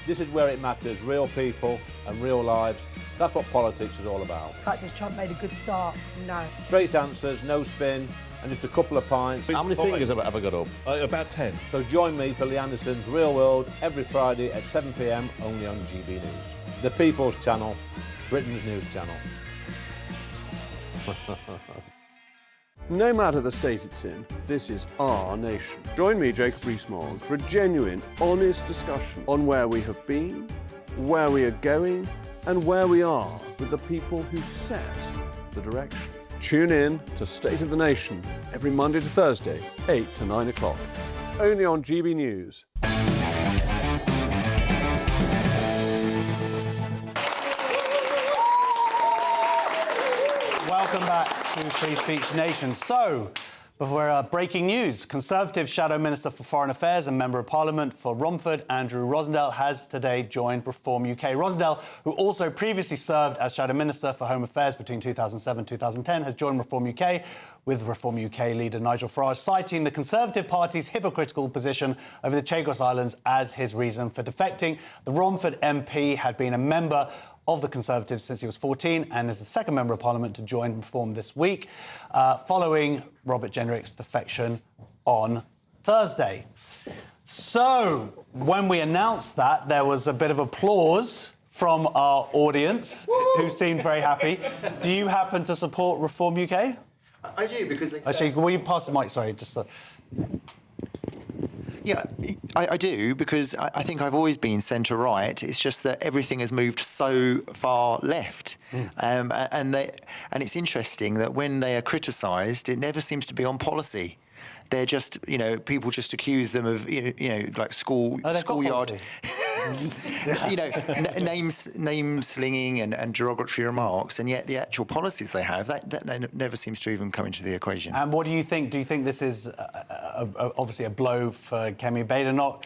This is where it matters, real people and real lives. That's what politics is all about. The fact is Trump made a good start. No. Straight answers, no spin, and just a couple of pints. How many fingers have I got up? About 10. So join me for Lee Anderson's Real World every Friday at 7 p.m. only on GB News. The People's Channel, Britain's news channel. No matter the state it's in, this is our nation. Join me, Jacob Rees-Mogg, for a genuine, honest discussion on where we have been, where we are going, and where we are with the people who set the direction. Tune in to State of the Nation every Monday to Thursday, 8 to 9 o'clock. Only on GB News. Welcome back to Free Speech Nation. So, before breaking news, Conservative Shadow Minister for Foreign Affairs and Member of Parliament for Romford, Andrew Rosendale, has today joined Reform UK. Rosendale, who also previously served as Shadow Minister for Home Affairs between 2007 and 2010, has joined Reform UK, with Reform UK leader Nigel Farage citing the Conservative Party's hypocritical position over the Chagos Islands as his reason for defecting. The Romford MP had been a member of the Conservatives since he was 14 and is the second Member of Parliament to join Reform this week, following Robert Jenrick's defection on Thursday. So, when we announced that, there was a bit of applause from our audience, who seemed very happy. Do you happen to support Reform UK? I do, because they Actually, will you pass the mic? Sorry, just... Yeah, I do, because I think I've always been centre-right. It's just that everything has moved so far left. And it's interesting that when they are criticised, it never seems to be on policy. They're just, you know, people just accuse them of, you know, like schoolyard, you know, name slinging and derogatory remarks, and yet the actual policies they have, that never seems to even come into the equation. And what do you think? Do you think this is obviously a blow for Kemi Badenoch?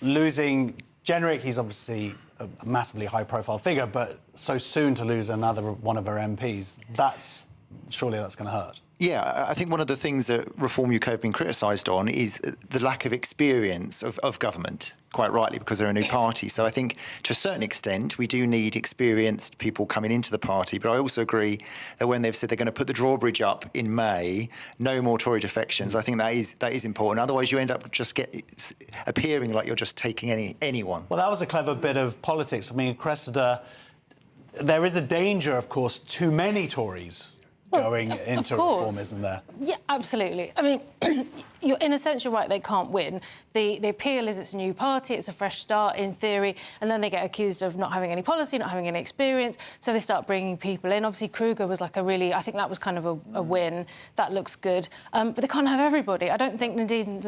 Losing Jenrick, he's obviously a massively high-profile figure, but so soon to lose another one of her MPs, surely that's going to hurt. Yeah, I think one of the things that Reform UK have been criticised on is the lack of experience of government, quite rightly, because they're a new party. So I think, to a certain extent, we do need experienced people coming into the party. But I also agree that when they've said they're going to put the drawbridge up in May, no more Tory defections, I think that is important. Otherwise, you end up just appearing like you're just taking anyone. Well, that was a clever bit of politics. I mean, Cressida, there is a danger, of course, too many Tories going into reform, isn't there? Yeah, absolutely. I mean, you're in a sense, you're right, they can't win. The appeal is it's a new party, it's a fresh start in theory, and then they get accused of not having any policy, not having any experience, so they start bringing people in. Obviously, Kruger was like I think that was kind of a win. That looks good. But they can't have everybody. I don't think Nadine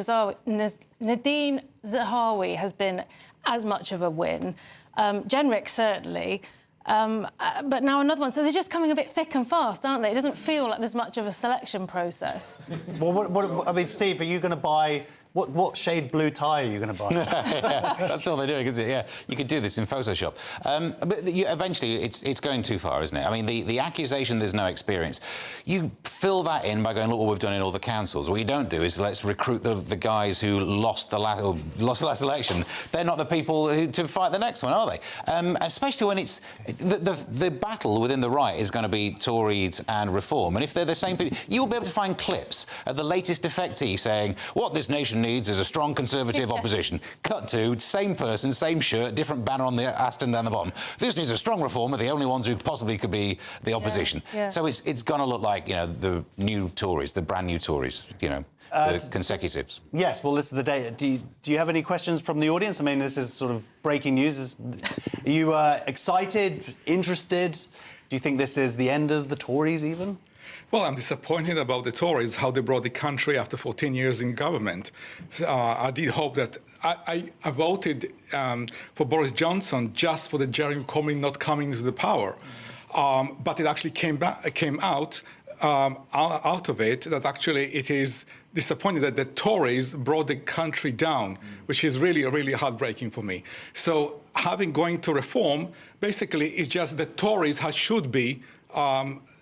Zahawi has been as much of a win. Jenrick, certainly. But now another one. So they're just coming a bit thick and fast, aren't they? It doesn't feel like there's much of a selection process. Well, I mean, Steve, are you going to buy... What shade blue tie are you going to buy? That's all they're doing, isn't it? Yeah, you could do this in Photoshop. But eventually, it's going too far, isn't it? I mean, the accusation there's no experience, you fill that in by going, look what we've done in all the councils. What you don't do is let's recruit the guys who lost the last election. They're not the people to fight the next one, are they? Especially when it's... The battle within the right is going to be Tories and Reform. And if they're the same people... You'll be able to find clips of the latest defectee saying, what this nation needs is a strong Conservative opposition. Cut to, same person, same shirt, different banner on the Aston down the bottom. This needs a strong Reform, are the only ones who possibly could be the opposition. Yeah. So it's going to look like, you know, the new Tories, the brand new Tories, you know, the consecutives. Yes, well, this is the day. Do you have any questions from the audience? I mean, this is sort of breaking news. Are you excited, interested? Do you think this is the end of the Tories, even? Well, I'm disappointed about the Tories, how they brought the country after 14 years in government. So, I did hope that... I voted for Boris Johnson just for the Jeremy Corbyn not coming to the power. But it actually came out of it that actually it is disappointing that the Tories brought the country down, which is really, really heartbreaking for me. So going to Reform, basically, is just the Tories should be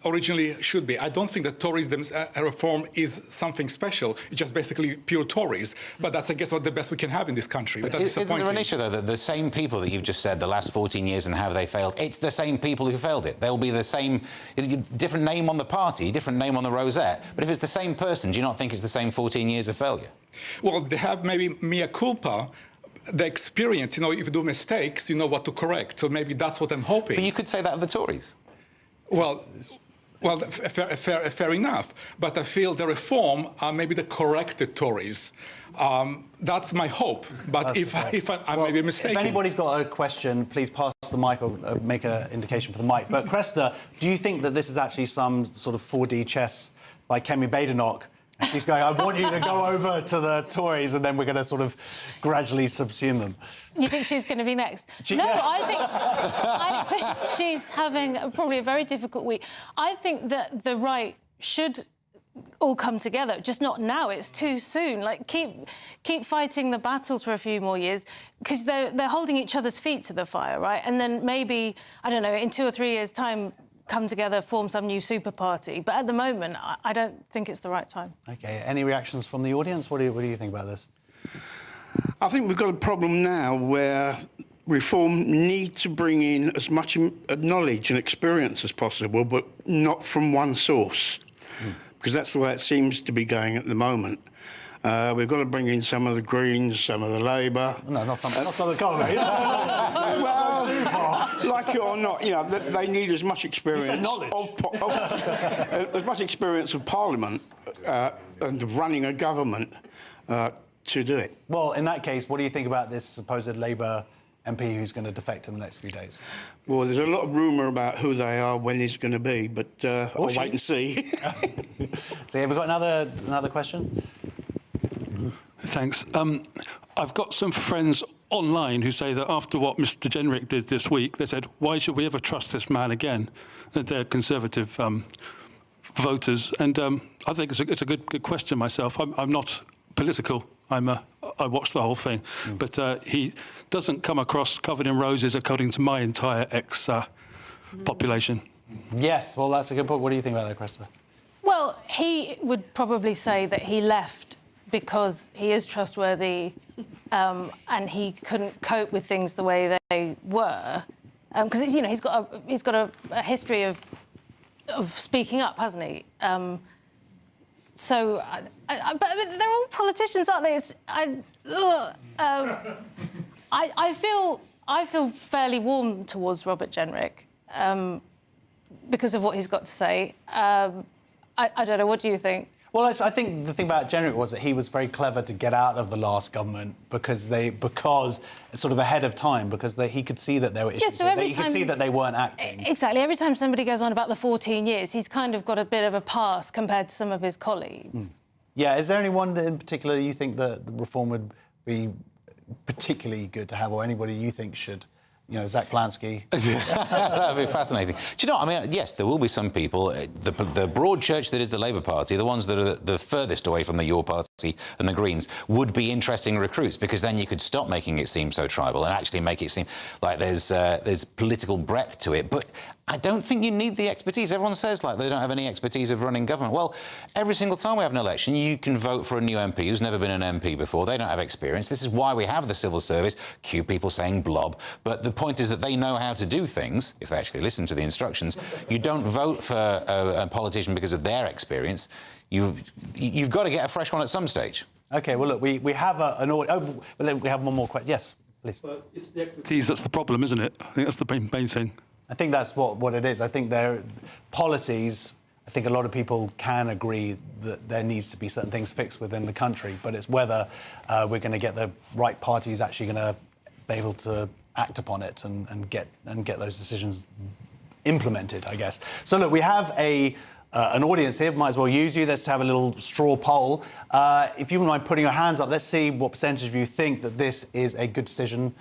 originally should be. I don't think that Toryism reform is something special. It's just basically pure Tories. But that's, I guess, what the best we can have in this country. But that's Isn't there an issue, though, that the same people that you've just said the last 14 years and how have they failed, it's the same people who failed it. They'll be the same, different name on the party, different name on the rosette. But if it's the same person, do you not think it's the same 14 years of failure? Well, they have maybe mea culpa, the experience, if you do mistakes, you know what to correct. So maybe that's what I'm hoping. But you could say that of the Tories. Well, fair enough. But I feel the reform are maybe the corrected Tories. That's my hope. But if I may be mistaken. If anybody's got a question, please pass the mic or make an indication for the mic. But Cressida, do you think that this is actually some sort of 4D chess by Kemi Badenoch? She's going, I want you to go over to the Tories and then we're going to sort of gradually subsume them. You think she's going to be next? I think she's having probably a very difficult week. I think that the right should all come together, just not now. It's too soon. Like, keep fighting the battles for a few more years, because they're holding each other's feet to the fire, right? And then maybe, I don't know, in 2 or 3 years' time, come together, form some new super party. But at the moment, I don't think it's the right time. OK, any reactions from the audience? What do you think about this? I think we've got a problem now where reform need to bring in as much knowledge and experience as possible, but not from one source, because that's the way it seems to be going at the moment. We've got to bring in some of the Greens, some of the Labour. No, not some of the Congress. Like it or not, they need as much experience. You said knowledge. As much experience of Parliament and of running a government to do it. Well, in that case, what do you think about this supposed Labour MP who's going to defect in the next few days? Well, there's a lot of rumour about who they are, when it's going to be, but I'll wait and see. So, have we got another question? Thanks. I've got some friends online who say that after what Mr. Jenrick did this week, they said, why should we ever trust this man again? That they're Conservative voters. And I think it's a good question myself. I'm not political. I watched the whole thing. But he doesn't come across covered in roses according to my entire population. Yes, well, that's a good point. What do you think about that, Cressida? Well, he would probably say that he left because he is trustworthy and he couldn't cope with things the way they were. Because, he's got a history of speaking up, hasn't he? But they're all politicians, aren't they? I feel fairly warm towards Robert Jenrick because of what he's got to say. I don't know. What do you think? Well, I think the thing about Jenrick was that he was very clever to get out of the last government because sort of ahead of time, because he could see that there were issues. Yeah, so he could see that they weren't acting. Exactly. Every time somebody goes on about the 14 years, he's kind of got a bit of a pass compared to some of his colleagues. Yeah. Is there anyone in particular you think that the reform would be particularly good to have, or anybody you think should? Zach Plansky. That would be fascinating. Do you know, yes, there will be some people, the broad church that is the Labour Party, the ones that are the furthest away from the Your Party and the Greens, would be interesting recruits, because then you could stop making it seem so tribal and actually make it seem like there's political breadth to it. But I don't think you need the expertise. Everyone says, they don't have any expertise of running government. Well, every single time we have an election, you can vote for a new MP who's never been an MP before. They don't have experience. This is why we have the civil service. Cue people saying blob. But the point is that they know how to do things, if they actually listen to the instructions. You don't vote for a politician because of their experience. You've got to get a fresh one at some stage. OK, well, look, we have an order. Oh, but then we have one more question. Yes, please. Well, it's the expertise that's the problem, isn't it? I think that's the main thing. I think that's what it is. I think their policies, I think a lot of people can agree that there needs to be certain things fixed within the country, but it's whether we're going to get the right parties actually going to be able to act upon it and get those decisions implemented, I guess. So, look, we have an audience here. Might as well use you. Let's have a little straw poll. If you wouldn't mind putting your hands up, let's see what percentage of you think that this is a good decision.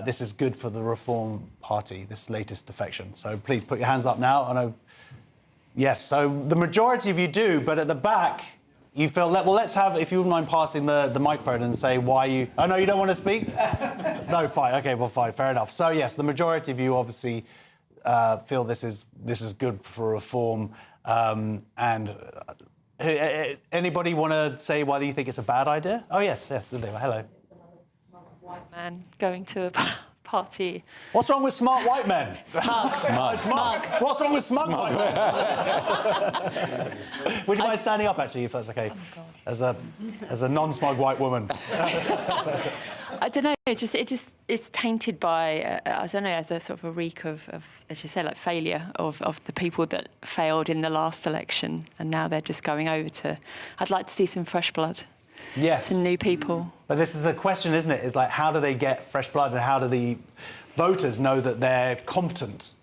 This is good for the Reform Party, this latest defection. So please put your hands up now. I know. Yes, so the majority of you do, but at the back, you feel... Well, let's have, if you wouldn't mind passing the microphone and say why you... Oh, no, you don't want to speak? No, fine. OK, well, fine, fair enough. So, yes, the majority of you obviously feel this is good for reform. Anybody want to say why you think it's a bad idea? Oh yes, hello. White man going to a party. What's wrong with smart white men? Smug. Smug. What's wrong with smug white men? Would you mind standing up, actually, if that's okay? Oh, as a non-smug white woman. I don't know. It's tainted by I don't know, as a sort of a reek of as you say, like failure of the people that failed in the last election, and now they're just going over to. I'd like to see some fresh blood. Yes. Some new people. But this is the question, isn't it? Is like, how do they get fresh blood, and how do the voters know that they're competent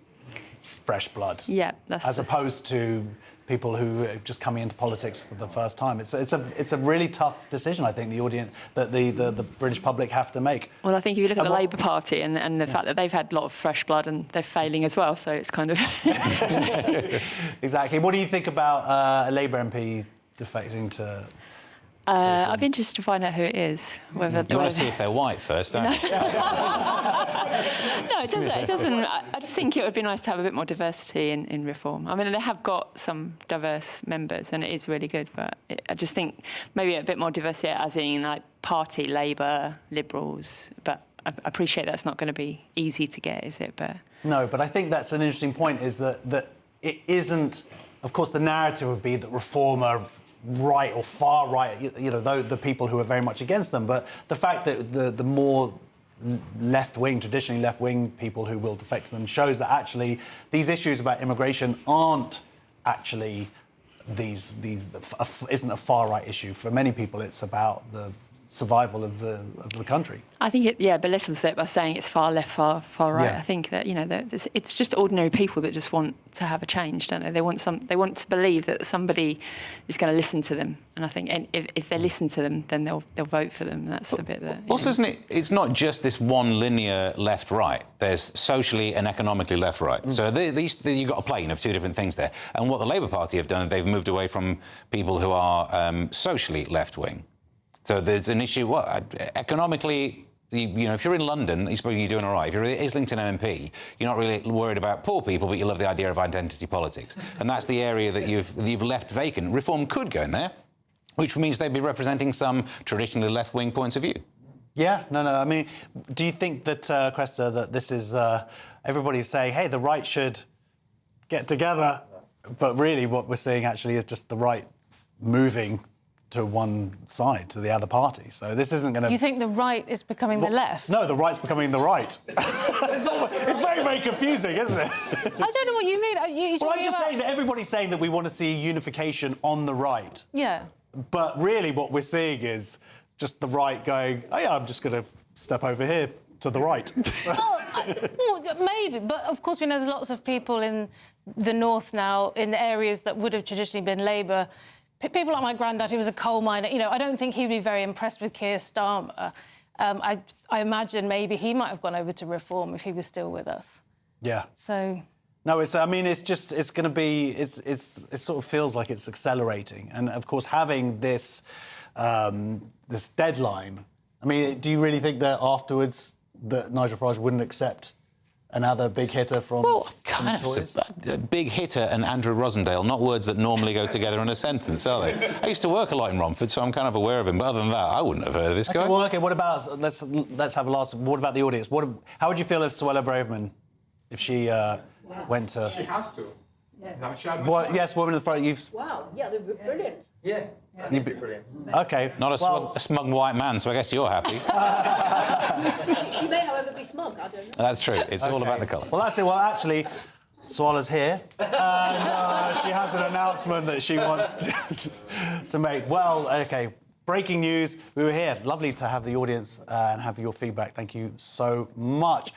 fresh blood? Yeah, as opposed to people who are just coming into politics for the first time. It's a really tough decision, I think, the British public have to make. Well, I think if you look at the Labour Party and the fact that they've had a lot of fresh blood and they're failing as well, so it's kind of... Exactly. What do you think about a Labour MP defecting to... I'd be interested to find out who it is. Whether you want to see if they're white first, don't you? No, it doesn't. I just think it would be nice to have a bit more diversity in reform. I mean, they have got some diverse members, and it is really good. But I just think maybe a bit more diversity, as in like party, Labour, Liberals. But I appreciate that's not going to be easy to get, is it? But no, but I think that's an interesting point. Is that it isn't. Of course, the narrative would be that reform are right or far right, the people who are very much against them. But the fact that the more left-wing, traditionally left-wing people who will defect to them shows that actually these issues about immigration aren't actually isn't a far-right issue. For many people, it's about the survival of the country. I think it belittles it by saying it's far left, far right. Yeah. I think that it's just ordinary people that just want to have a change, don't they? They want to believe that somebody is going to listen to them, and I think if they listen to them, then they'll vote for them. That's the bit that. Also, isn't it? It's not just this one linear left-right. There's socially and economically left-right. So you've got a plane of two different things there. And what the Labour Party have done, they've moved away from people who are socially left-wing. So there's an issue. Economically, if you're in London, you're doing all right. If you're an Islington MP, you're not really worried about poor people, but you love the idea of identity politics, and that's the area that you've left vacant. Reform could go in there, which means they'd be representing some traditionally left-wing points of view. Yeah, no. I mean, do you think that, Cresta, that this is everybody's saying, hey, the right should get together, but really what we're seeing actually is just the right moving to one side, to the other party. So this isn't going to... You think the right is becoming the left? No, the right's becoming the right. It's very, very confusing, isn't it? I don't know what you mean. Well, I'm just saying that everybody's saying that we want to see unification on the right. Yeah. But really what we're seeing is just the right going, oh, yeah, I'm just going to step over here to the right. Well, maybe, but of course we know there's lots of people in the north now, in areas that would have traditionally been Labour. People like my granddad, who was a coal miner, I don't think he'd be very impressed with Keir Starmer. I imagine maybe he might have gone over to Reform if he was still with us. Yeah. So... No, it's going to be... It sort of feels like it's accelerating. And, of course, having this this deadline... I mean, do you really think that afterwards that Nigel Farage wouldn't accept another big hitter from... Well, kind of a big hitter and Andrew Rosendale, not words that normally go together in a sentence, are they? I used to work a lot in Romford, so I'm kind of aware of him. But other than that, I wouldn't have heard of this guy. Well, OK, what about... Let's have a last... What about the audience? How would you feel if Suella Braverman, if she went to... She has to. Yeah. Well, yes, woman in the front, you've... Wow, yeah, they'd be brilliant. Yeah. You'd be brilliant. OK. Not a smug white man, so I guess you're happy. She may, however, be smug, I don't know. That's true. It's all about the colour. Well, that's it. Well, actually, Suella's here, and she has an announcement that she wants to make. Well, OK, breaking news. We were here. Lovely to have the audience and have your feedback. Thank you so much.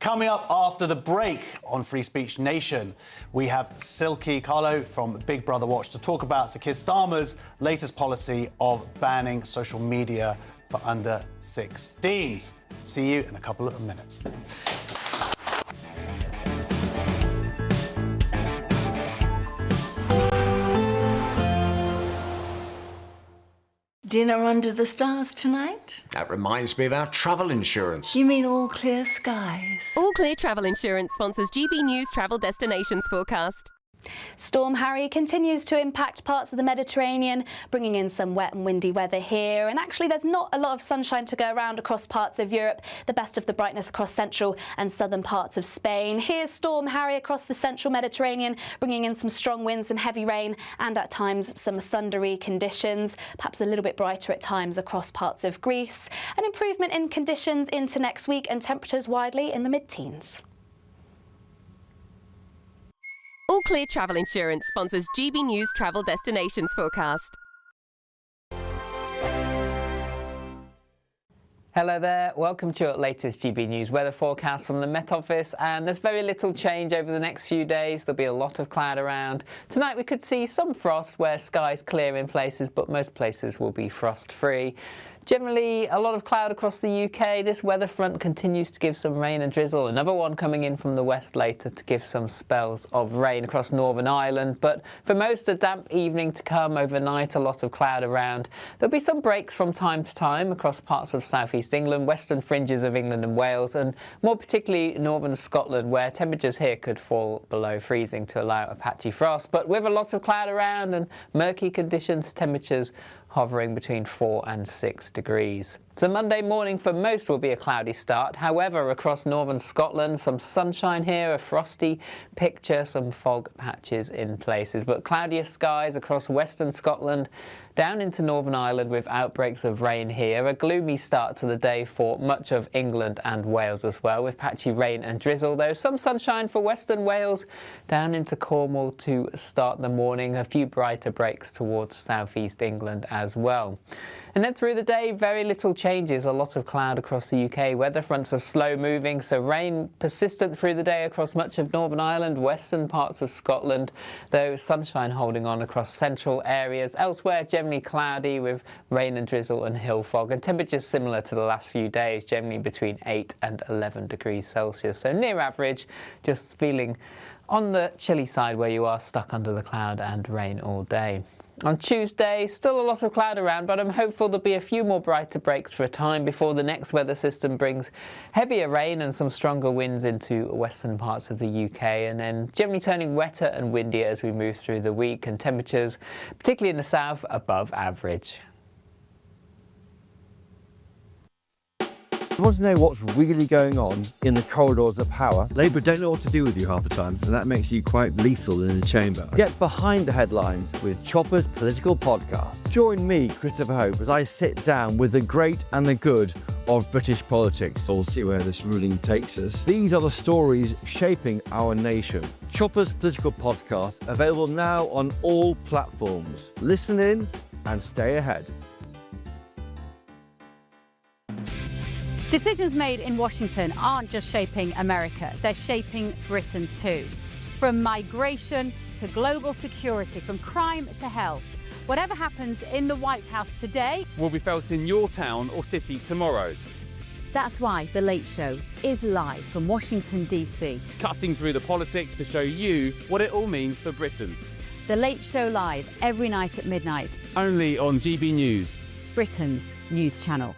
Coming up after the break on Free Speech Nation, we have Silky Carlo from Big Brother Watch to talk about Sir Keir Starmer's latest policy of banning social media for under 16s. See you in a couple of minutes. dinner under the stars tonight? That reminds me of our travel insurance. You mean all clear skies? All Clear Travel Insurance sponsors GB News Travel Destinations forecast. Storm Harry continues to impact parts of the Mediterranean, bringing in some wet and windy weather here. And actually, there's not a lot of sunshine to go around across parts of Europe. The best of the brightness across central and southern parts of Spain. Here's Storm Harry across the central Mediterranean, bringing in some strong winds, some heavy rain, and at times some thundery conditions. Perhaps a little bit brighter at times across parts of Greece. An improvement in conditions into next week, and temperatures widely in the mid-teens. All Clear Travel Insurance sponsors GB News Travel Destinations forecast. Hello there, welcome to your latest GB News weather forecast from the Met Office, and there's very little change over the next few days. There'll be a lot of cloud around. Tonight we could see some frost where skies clear in places, but most places will be frost-free. Generally, a lot of cloud across the UK. This weather front continues to give some rain and drizzle. Another one coming in from the west later to give some spells of rain across Northern Ireland. But for most, a damp evening to come overnight, a lot of cloud around. There'll be some breaks from time to time across parts of southeast England, western fringes of England and Wales, and more particularly northern Scotland, where temperatures here could fall below freezing to allow a patchy frost. But with a lot of cloud around and murky conditions, temperatures hovering between 4 and 6 degrees. So Monday morning for most will be a cloudy start. However, across northern Scotland, some sunshine here, a frosty picture, some fog patches in places, but cloudier skies across western Scotland, down into Northern Ireland with outbreaks of rain here. A gloomy start to the day for much of England and Wales as well, with patchy rain and drizzle, though some sunshine for western Wales, down into Cornwall to start the morning. A few brighter breaks towards southeast England as well. And then through the day, very little changes. A lot of cloud across the UK. Weather fronts are slow moving, so rain persistent through the day across much of Northern Ireland, western parts of Scotland, though sunshine holding on across central areas. Elsewhere, generally cloudy with rain and drizzle and hill fog, and temperatures similar to the last few days, generally between 8 and 11 degrees Celsius. So near average, just feeling on the chilly side where you are stuck under the cloud and rain all day. On Tuesday, still a lot of cloud around, but I'm hopeful there'll be a few more brighter breaks for a time before the next weather system brings heavier rain and some stronger winds into western parts of the UK, and then generally turning wetter and windier as we move through the week, and temperatures, particularly in the south, above average. You want to know what's really going on in the corridors of power? Labour don't know what to do with you half the time, and that makes you quite lethal in the chamber. Get behind the headlines with Chopper's Political Podcast. Join me, Christopher Hope, as I sit down with the great and the good of British politics. We'll see where this ruling takes us. These are the stories shaping our nation. Chopper's Political Podcast, available now on all platforms. Listen in and stay ahead. Decisions made in Washington aren't just shaping America, they're shaping Britain too. From migration to global security, from crime to health. Whatever happens in the White House today will be felt in your town or city tomorrow. That's why The Late Show is live from Washington, D.C. Cutting through the politics to show you what it all means for Britain. The Late Show live every night at midnight. Only on GB News, Britain's news channel.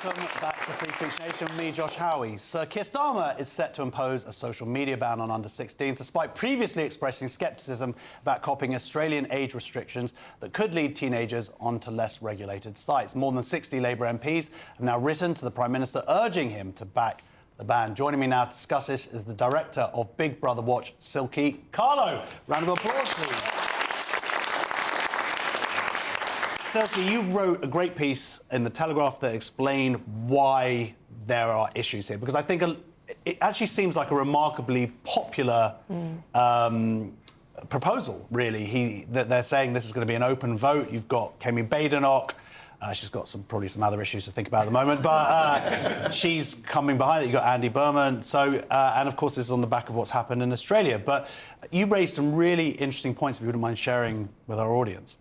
Welcome back to Free Speech Nation with me, Josh Howie. Sir Keir Starmer is set to impose a social media ban on under-16s, despite previously expressing scepticism about copying Australian age restrictions that could lead teenagers onto less regulated sites. More than 60 Labour MPs have now written to the Prime Minister urging him to back the ban. Joining me now to discuss this is the director of Big Brother Watch, Silky Carlo. Round of applause, please. Silky, you wrote a great piece in The Telegraph that explained why there are issues here, because I think it actually seems like a remarkably popular proposal, really. That they're saying this is going to be an open vote. You've got Kemi Badenoch. She's got probably some other issues to think about at the moment, but she's coming behind it. You've got Andy Berman. So, and of course, this is on the back of what's happened in Australia. But you raised some really interesting points, if you wouldn't mind sharing with our audience.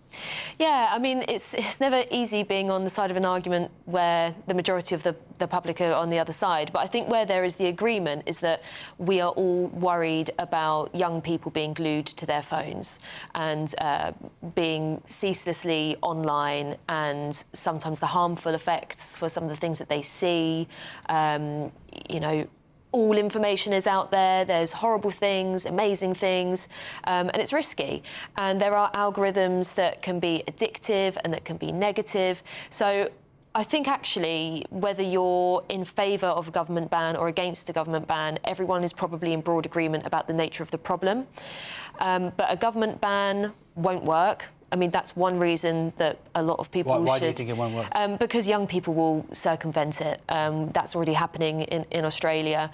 Yeah, I mean, it's never easy being on the side of an argument where the majority of the public are on the other side. But I think where there is the agreement is that we are all worried about young people being glued to their phones and being ceaselessly online, and sometimes the harmful effects for some of the things that they see. You know, all information is out there. There's horrible things, amazing things, and it's risky. And there are algorithms that can be addictive and that can be negative. So I think actually, whether you're in favour of a government ban or against a government ban, everyone is probably in broad agreement about the nature of the problem. But a government ban won't work. I mean, that's one reason that a lot of people Why do you think it won't work? Because young people will circumvent it. That's already happening in Australia.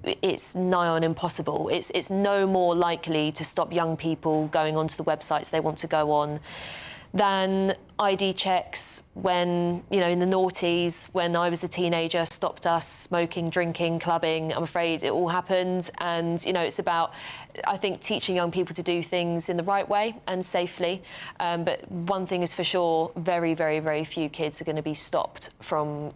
It's nigh on impossible. It's no more likely to stop young people going onto the websites they want to go on than ID checks when, you know, in the noughties, when I was a teenager, stopped us smoking, drinking, clubbing. I'm afraid it all happened. And, you know, it's about, I think, teaching young people to do things in the right way and safely. But one thing is for sure, very, very, very few kids are going to be stopped from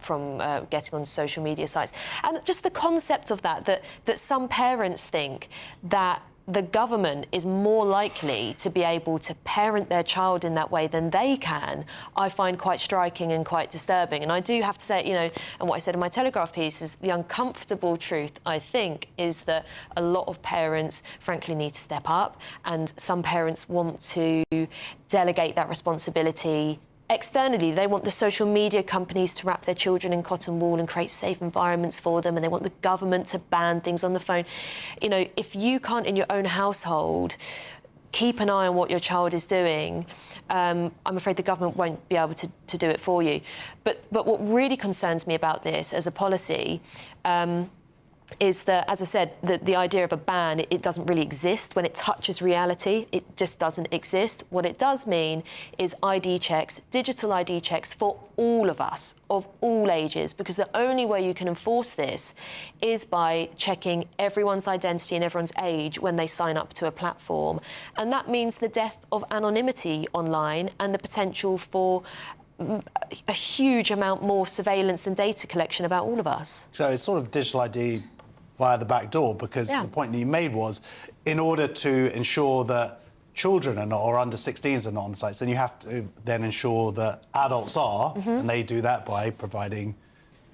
getting on social media sites. And just the concept of that some parents think that the government is more likely to be able to parent their child in that way than they can, I find quite striking and quite disturbing. And I do have to say, you know, and what I said in my Telegraph piece is the uncomfortable truth, I think, is that a lot of parents, frankly, need to step up, and some parents want to delegate that responsibility externally. They want the social media companies to wrap their children in cotton wool and create safe environments for them, and they want the government to ban things on the phone. You know, if you can't in your own household keep an eye on what your child is doing, I'm afraid the government won't be able to do it for you. But what really concerns me about this as a policy is that, as I said, the idea of a ban, it doesn't really exist. When it touches reality, it just doesn't exist. What it does mean is ID checks, digital ID checks for all of us, of all ages, because the only way you can enforce this is by checking everyone's identity and everyone's age when they sign up to a platform. And that means the death of anonymity online and the potential for a huge amount more surveillance and data collection about all of us. So it's sort of digital ID via the back door, because the point that you made was, in order to ensure that children are not, or under 16s are not on the sites, then you have to then ensure that adults are, and they do that by providing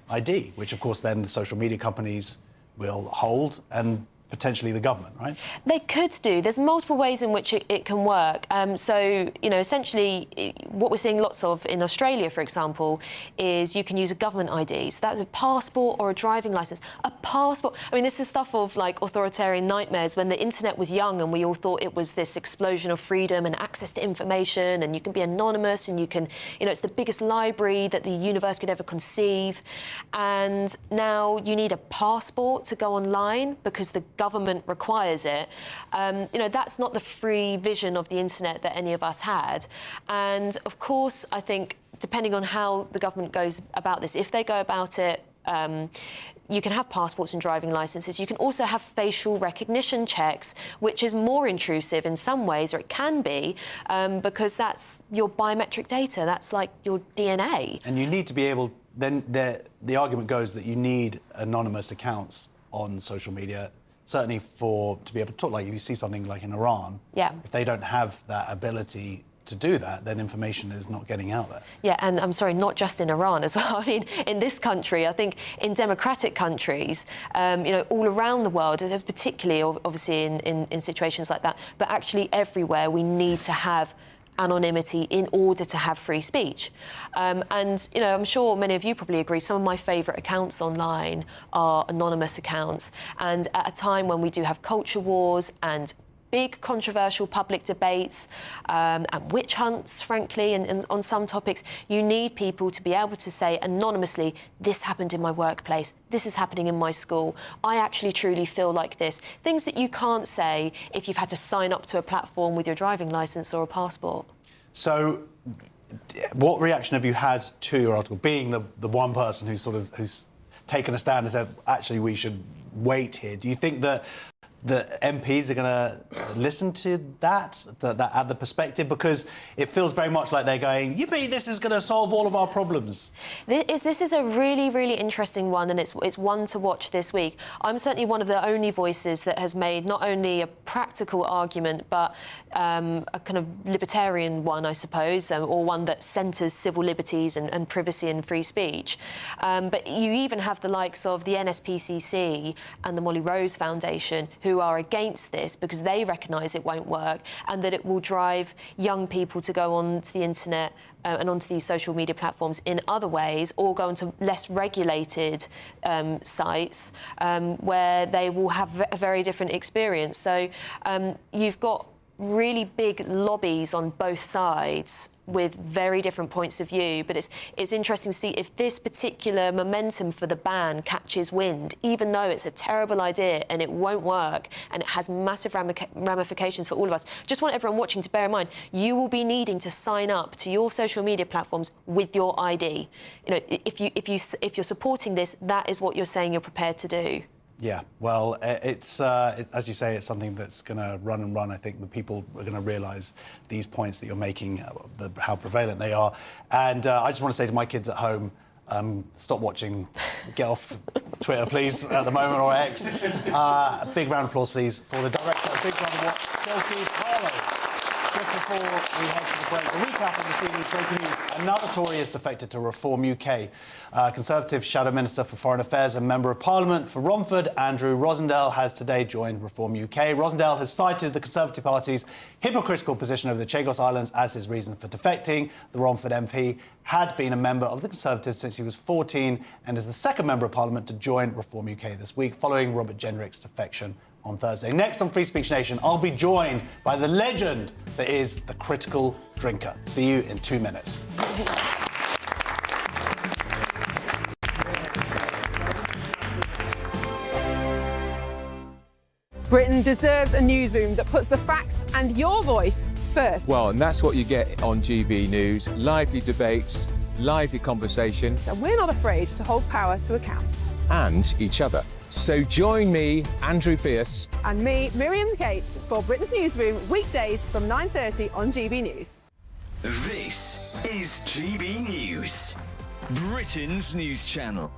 ID, which of course then the social media companies will hold, and potentially the government, right? They could do. There's multiple ways in which it can work. So, you know, essentially what we're seeing lots of in Australia, for example, is you can use a government ID. So that's a passport or a driving licence. A passport. I mean, this is stuff of, like, authoritarian nightmares when the internet was young and we all thought it was this explosion of freedom and access to information, and you can be anonymous and you can, you know, it's the biggest library that the universe could ever conceive. And now you need a passport to go online because the government requires it. You know, that's not the free vision of the internet that any of us had. And of course, I think, depending on how the government goes about this, if they go about it, you can have passports and driving licences. You can also have facial recognition checks, which is more intrusive in some ways, or it can be, because that's your biometric data. That's like your DNA. And you need to be able, then the argument goes that you need anonymous accounts on social media, certainly to be able to talk. Like, if you see something like in Iran, if they don't have that ability to do that, then information is not getting out there. Yeah, and I'm sorry, not just in Iran as well. I mean, in this country, I think in democratic countries, you know, all around the world, particularly obviously in situations like that, but actually everywhere, we need to have anonymity in order to have free speech. And, you know, I'm sure many of you probably agree, some of my favourite accounts online are anonymous accounts. And at a time when we do have culture wars and big controversial public debates and witch hunts, frankly, and on some topics, you need people to be able to say anonymously, this happened in my workplace, this is happening in my school, I actually truly feel like this. Things that you can't say if you've had to sign up to a platform with your driving licence or a passport. So what reaction have you had to your article, being the one person who's taken a stand and said, actually, we should wait here? Do you think that the MPs are going to listen to that add the perspective? Because it feels very much like they're going, yippee, this is going to solve all of our problems. This is a really, really interesting one, and it's one to watch this week. I'm certainly one of the only voices that has made not only a practical argument, but a kind of libertarian one, I suppose, or one that centres civil liberties and privacy and free speech. But you even have the likes of the NSPCC and the Molly Rose Foundation, who are against this because they recognise it won't work and that it will drive young people to go onto the internet and onto these social media platforms in other ways, or go onto less regulated sites where they will have a very different experience. So you've got really big lobbies on both sides with very different points of view, but it's interesting to see if this particular momentum for the ban catches wind, even though it's a terrible idea and it won't work and it has massive ramifications for all of us. Just want everyone watching to bear in mind, you will be needing to sign up to your social media platforms with your ID. You know, if you're supporting this, that is what you're saying you're prepared to do. Yeah, well, it's as you say, it's something that's going to run and run. I think the people are going to realise these points that you're making, how prevalent they are. And I just want to say to my kids at home, stop watching, get off Twitter, please, at the moment, or X. A big round of applause, please, for the director of Big Brother Watch, Silky Carlo. Just before we head to the break, a recap of this evening's breaking news. Another Tory has defected to Reform UK. Conservative Shadow Minister for Foreign Affairs and Member of Parliament for Romford, Andrew Rosendale, has today joined Reform UK. Rosendale has cited the Conservative Party's hypocritical position over the Chagos Islands as his reason for defecting. The Romford MP had been a member of the Conservatives since he was 14 and is the second Member of Parliament to join Reform UK this week, following Robert Jenrick's defection on Thursday. Next on Free Speech Nation, I'll be joined by the legend that is the critical drinker. See you in 2 minutes. Britain deserves a newsroom that puts the facts and your voice first. Well, and that's what you get on GB News. Lively debates, lively conversation. And we're not afraid to hold power to account. And each other. So join me, Andrew Pierce. And me, Miriam Gates, for Britain's Newsroom, weekdays from 9:30 on GB News. This is GB News, Britain's news channel.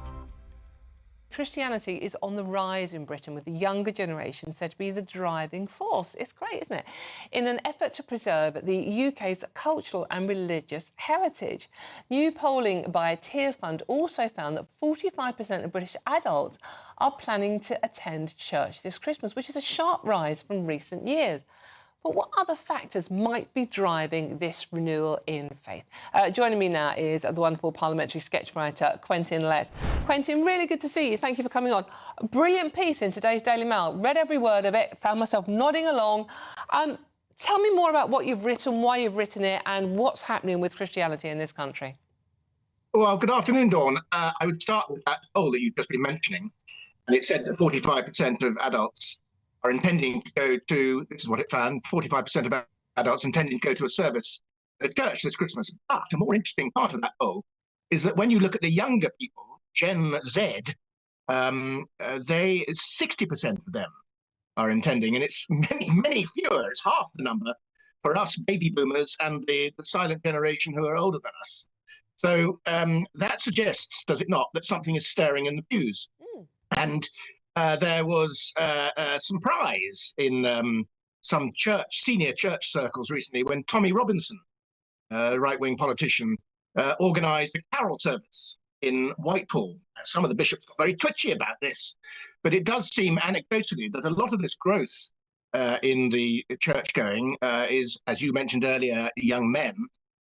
Christianity is on the rise in Britain, with the younger generation said to be the driving force. It's great, isn't it? In an effort to preserve the UK's cultural and religious heritage. New polling by a Tear Fund also found that 45% of British adults are planning to attend church this Christmas, which is a sharp rise from recent years. But what other factors might be driving this renewal in faith? Joining me now is the wonderful parliamentary sketch writer, Quentin Lett. Quentin, really good to see you. Thank you for coming on. A brilliant piece in today's Daily Mail. Read every word of it, found myself nodding along. Tell me more about what you've written, why you've written it, and what's happening with Christianity in this country. Well, good afternoon, Dawn. I would start with that poll that you've just been mentioning. And it said that 45% of adults are intending to go to, this is what it found, 45% of adults intending to go to a service at church this Christmas. But a more interesting part of that poll is that when you look at the younger people, Gen Z, 60% of them are intending, and it's many, many fewer, it's half the number for us baby boomers and the silent generation who are older than us. So that suggests, does it not, that something is stirring in the pews. And there was some prize in some senior church circles recently when Tommy Robinson, a right-wing politician, organised a carol service in Whitehall. Some of the bishops got very twitchy about this, but it does seem anecdotally that a lot of this growth in the church-going is, as you mentioned earlier, young men,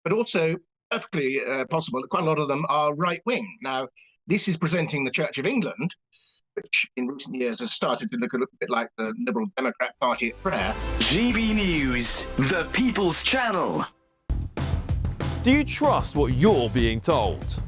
but also perfectly possible that quite a lot of them are right-wing. Now, this is presenting the Church of England, which in recent years has started to look a little bit like the Liberal Democrat Party at prayer. GB News, the People's Channel. Do you trust what you're being told?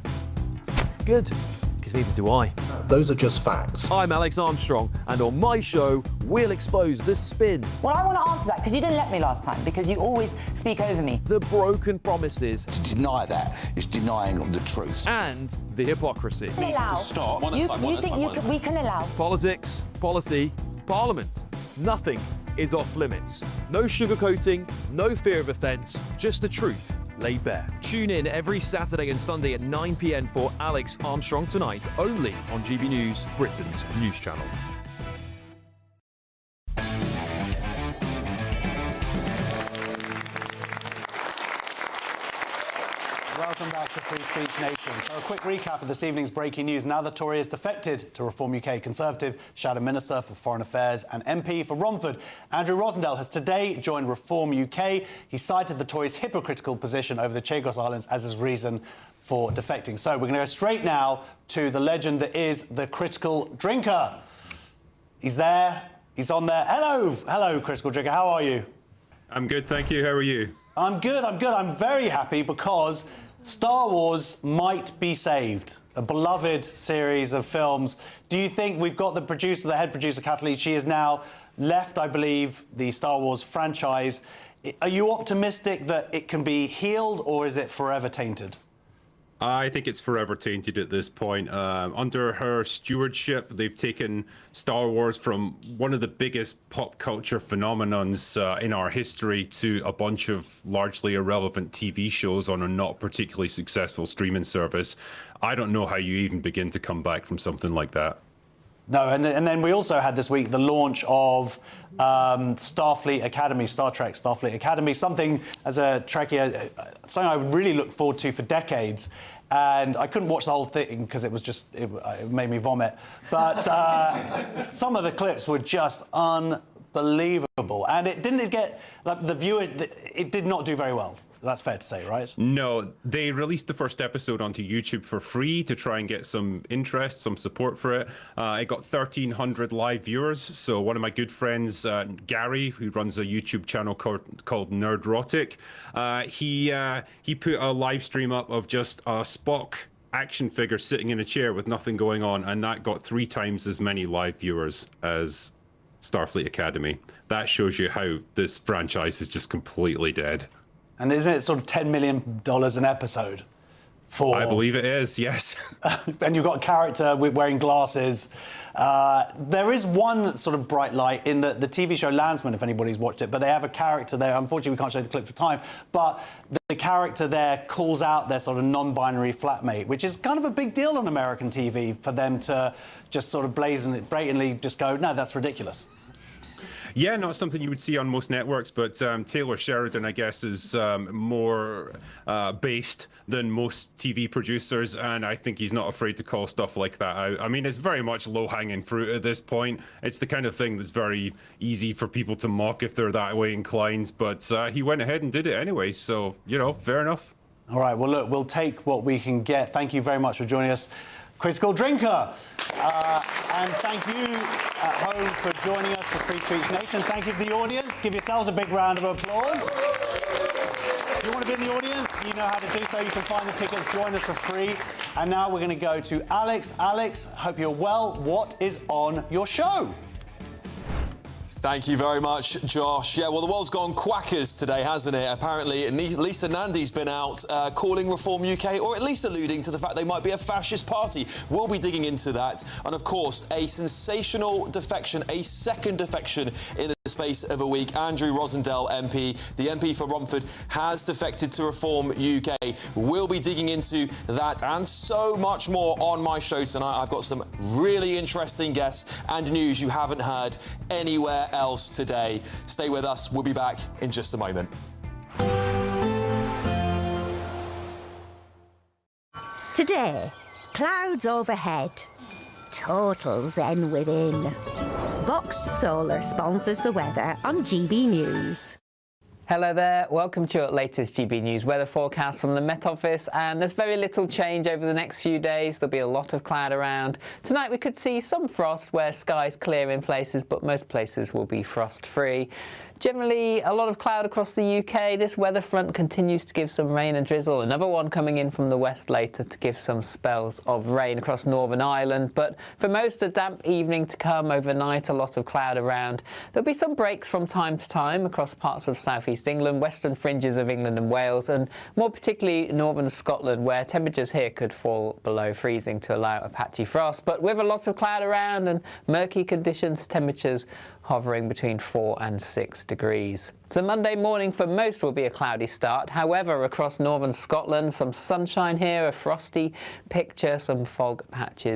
Good, because neither do I. Those are just facts. I'm Alex Armstrong, and on my show, we'll expose the spin. Well, I want to answer that, because you didn't let me last time, because you always speak over me. The broken promises. To deny that is denying the truth. And the hypocrisy. Needs to stop. We can allow. Politics, policy, Parliament. Nothing is off limits. No sugarcoating, no fear of offence, just the truth laid bare. Tune in every Saturday and Sunday at 9 p.m. for Alex Armstrong Tonight, only on GB News, Britain's news channel. Welcome back to Free Speech Nation. So a quick recap of this evening's breaking news. Now the Tory has defected to Reform UK Conservative, Shadow Minister for Foreign Affairs and MP for Romford. Andrew Rosendale has today joined Reform UK. He cited the Tories' hypocritical position over the Chagos Islands as his reason for defecting. So we're going to go straight now to the legend that is the critical drinker. He's there. He's on there. Hello, critical drinker. How are you? I'm good, thank you. How are you? I'm good. I'm very happy because Star Wars might be saved, a beloved series of films. Do you think we've got the head producer, Kathleen? She has now left, I believe, the Star Wars franchise. Are you optimistic that it can be healed, or is it forever tainted? I think it's forever tainted at this point. Under her stewardship, they've taken Star Wars from one of the biggest pop culture phenomenons in our history to a bunch of largely irrelevant TV shows on a not particularly successful streaming service. I don't know how you even begin to come back from something like that. No, and then we also had this week the launch of Starfleet Academy, Star Trek Starfleet Academy, something as a Trekkie, something I really looked forward to for decades. And I couldn't watch the whole thing because it made me vomit. But some of the clips were just unbelievable. And it didn't get, like, the viewer, it did not do very well. That's fair to say, right? No, they released the first episode onto YouTube for free to try and get some interest, some support for it. It got 1,300 live viewers. So one of my good friends, Gary, who runs a YouTube channel called Nerdrotic, he put a live stream up of just a Spock action figure sitting in a chair with nothing going on, and that got 3 times as many live viewers as Starfleet Academy. That shows you how this franchise is just completely dead. And isn't it sort of $10 million an episode? I believe it is, yes. And you've got a character wearing glasses. There is one sort of bright light in the TV show Landsman, if anybody's watched it, but they have a character there. Unfortunately, we can't show the clip for time, but the character there calls out their sort of non-binary flatmate, which is kind of a big deal on American TV for them to just sort of blatantly just go, no, that's ridiculous. Yeah, not something you would see on most networks, but Taylor Sheridan, I guess, is more based than most TV producers, and I think he's not afraid to call stuff like that out. I mean, it's very much low-hanging fruit at this point. It's the kind of thing that's very easy for people to mock if they're that way inclined, but he went ahead and did it anyway, so, you know, fair enough. All right, well, look, we'll take what we can get. Thank you very much for joining us, Critical Drinker. And thank you at home for joining us for Free Speech Nation. Thank you to the audience. Give yourselves a big round of applause. If you want to be in the audience, you know how to do so. You can find the tickets, join us for free. And now we're going to go to Alex. Alex, hope you're well. What is on your show? Thank you very much, Josh. Yeah, well, the world's gone quackers today, hasn't it? Apparently, Lisa Nandy's been out calling Reform UK, or at least alluding to the fact they might be a fascist party. We'll be digging into that. And, of course, a sensational defection, a second defection in the space of a week. Andrew Rosendale, MP, the MP for Romford, has defected to Reform UK. We'll be digging into that and so much more on my show tonight. I've got some really interesting guests and news you haven't heard anywhere else today. Stay with us. We'll be back in just a moment. Today, clouds overhead, total zen within. Boxed Solar sponsors the weather on GB News. Hello there, welcome to your latest GB News weather forecast from the Met Office, and there's very little change over the next few days. There'll be a lot of cloud around. Tonight we could see some frost where skies clear in places, but most places will be frost-free. Generally, a lot of cloud across the UK. This weather front continues to give some rain and drizzle. Another one coming in from the west later to give some spells of rain across Northern Ireland. But for most, a damp evening to come overnight, a lot of cloud around. There'll be some breaks from time to time across parts of southeast East England, western fringes of England and Wales, and more particularly northern Scotland, where temperatures here could fall below freezing to allow a patchy frost. But with a lot of cloud around and murky conditions, temperatures hovering between 4 and 6 degrees. So Monday morning for most will be a cloudy start. However, across northern Scotland, some sunshine here, a frosty picture, some fog patches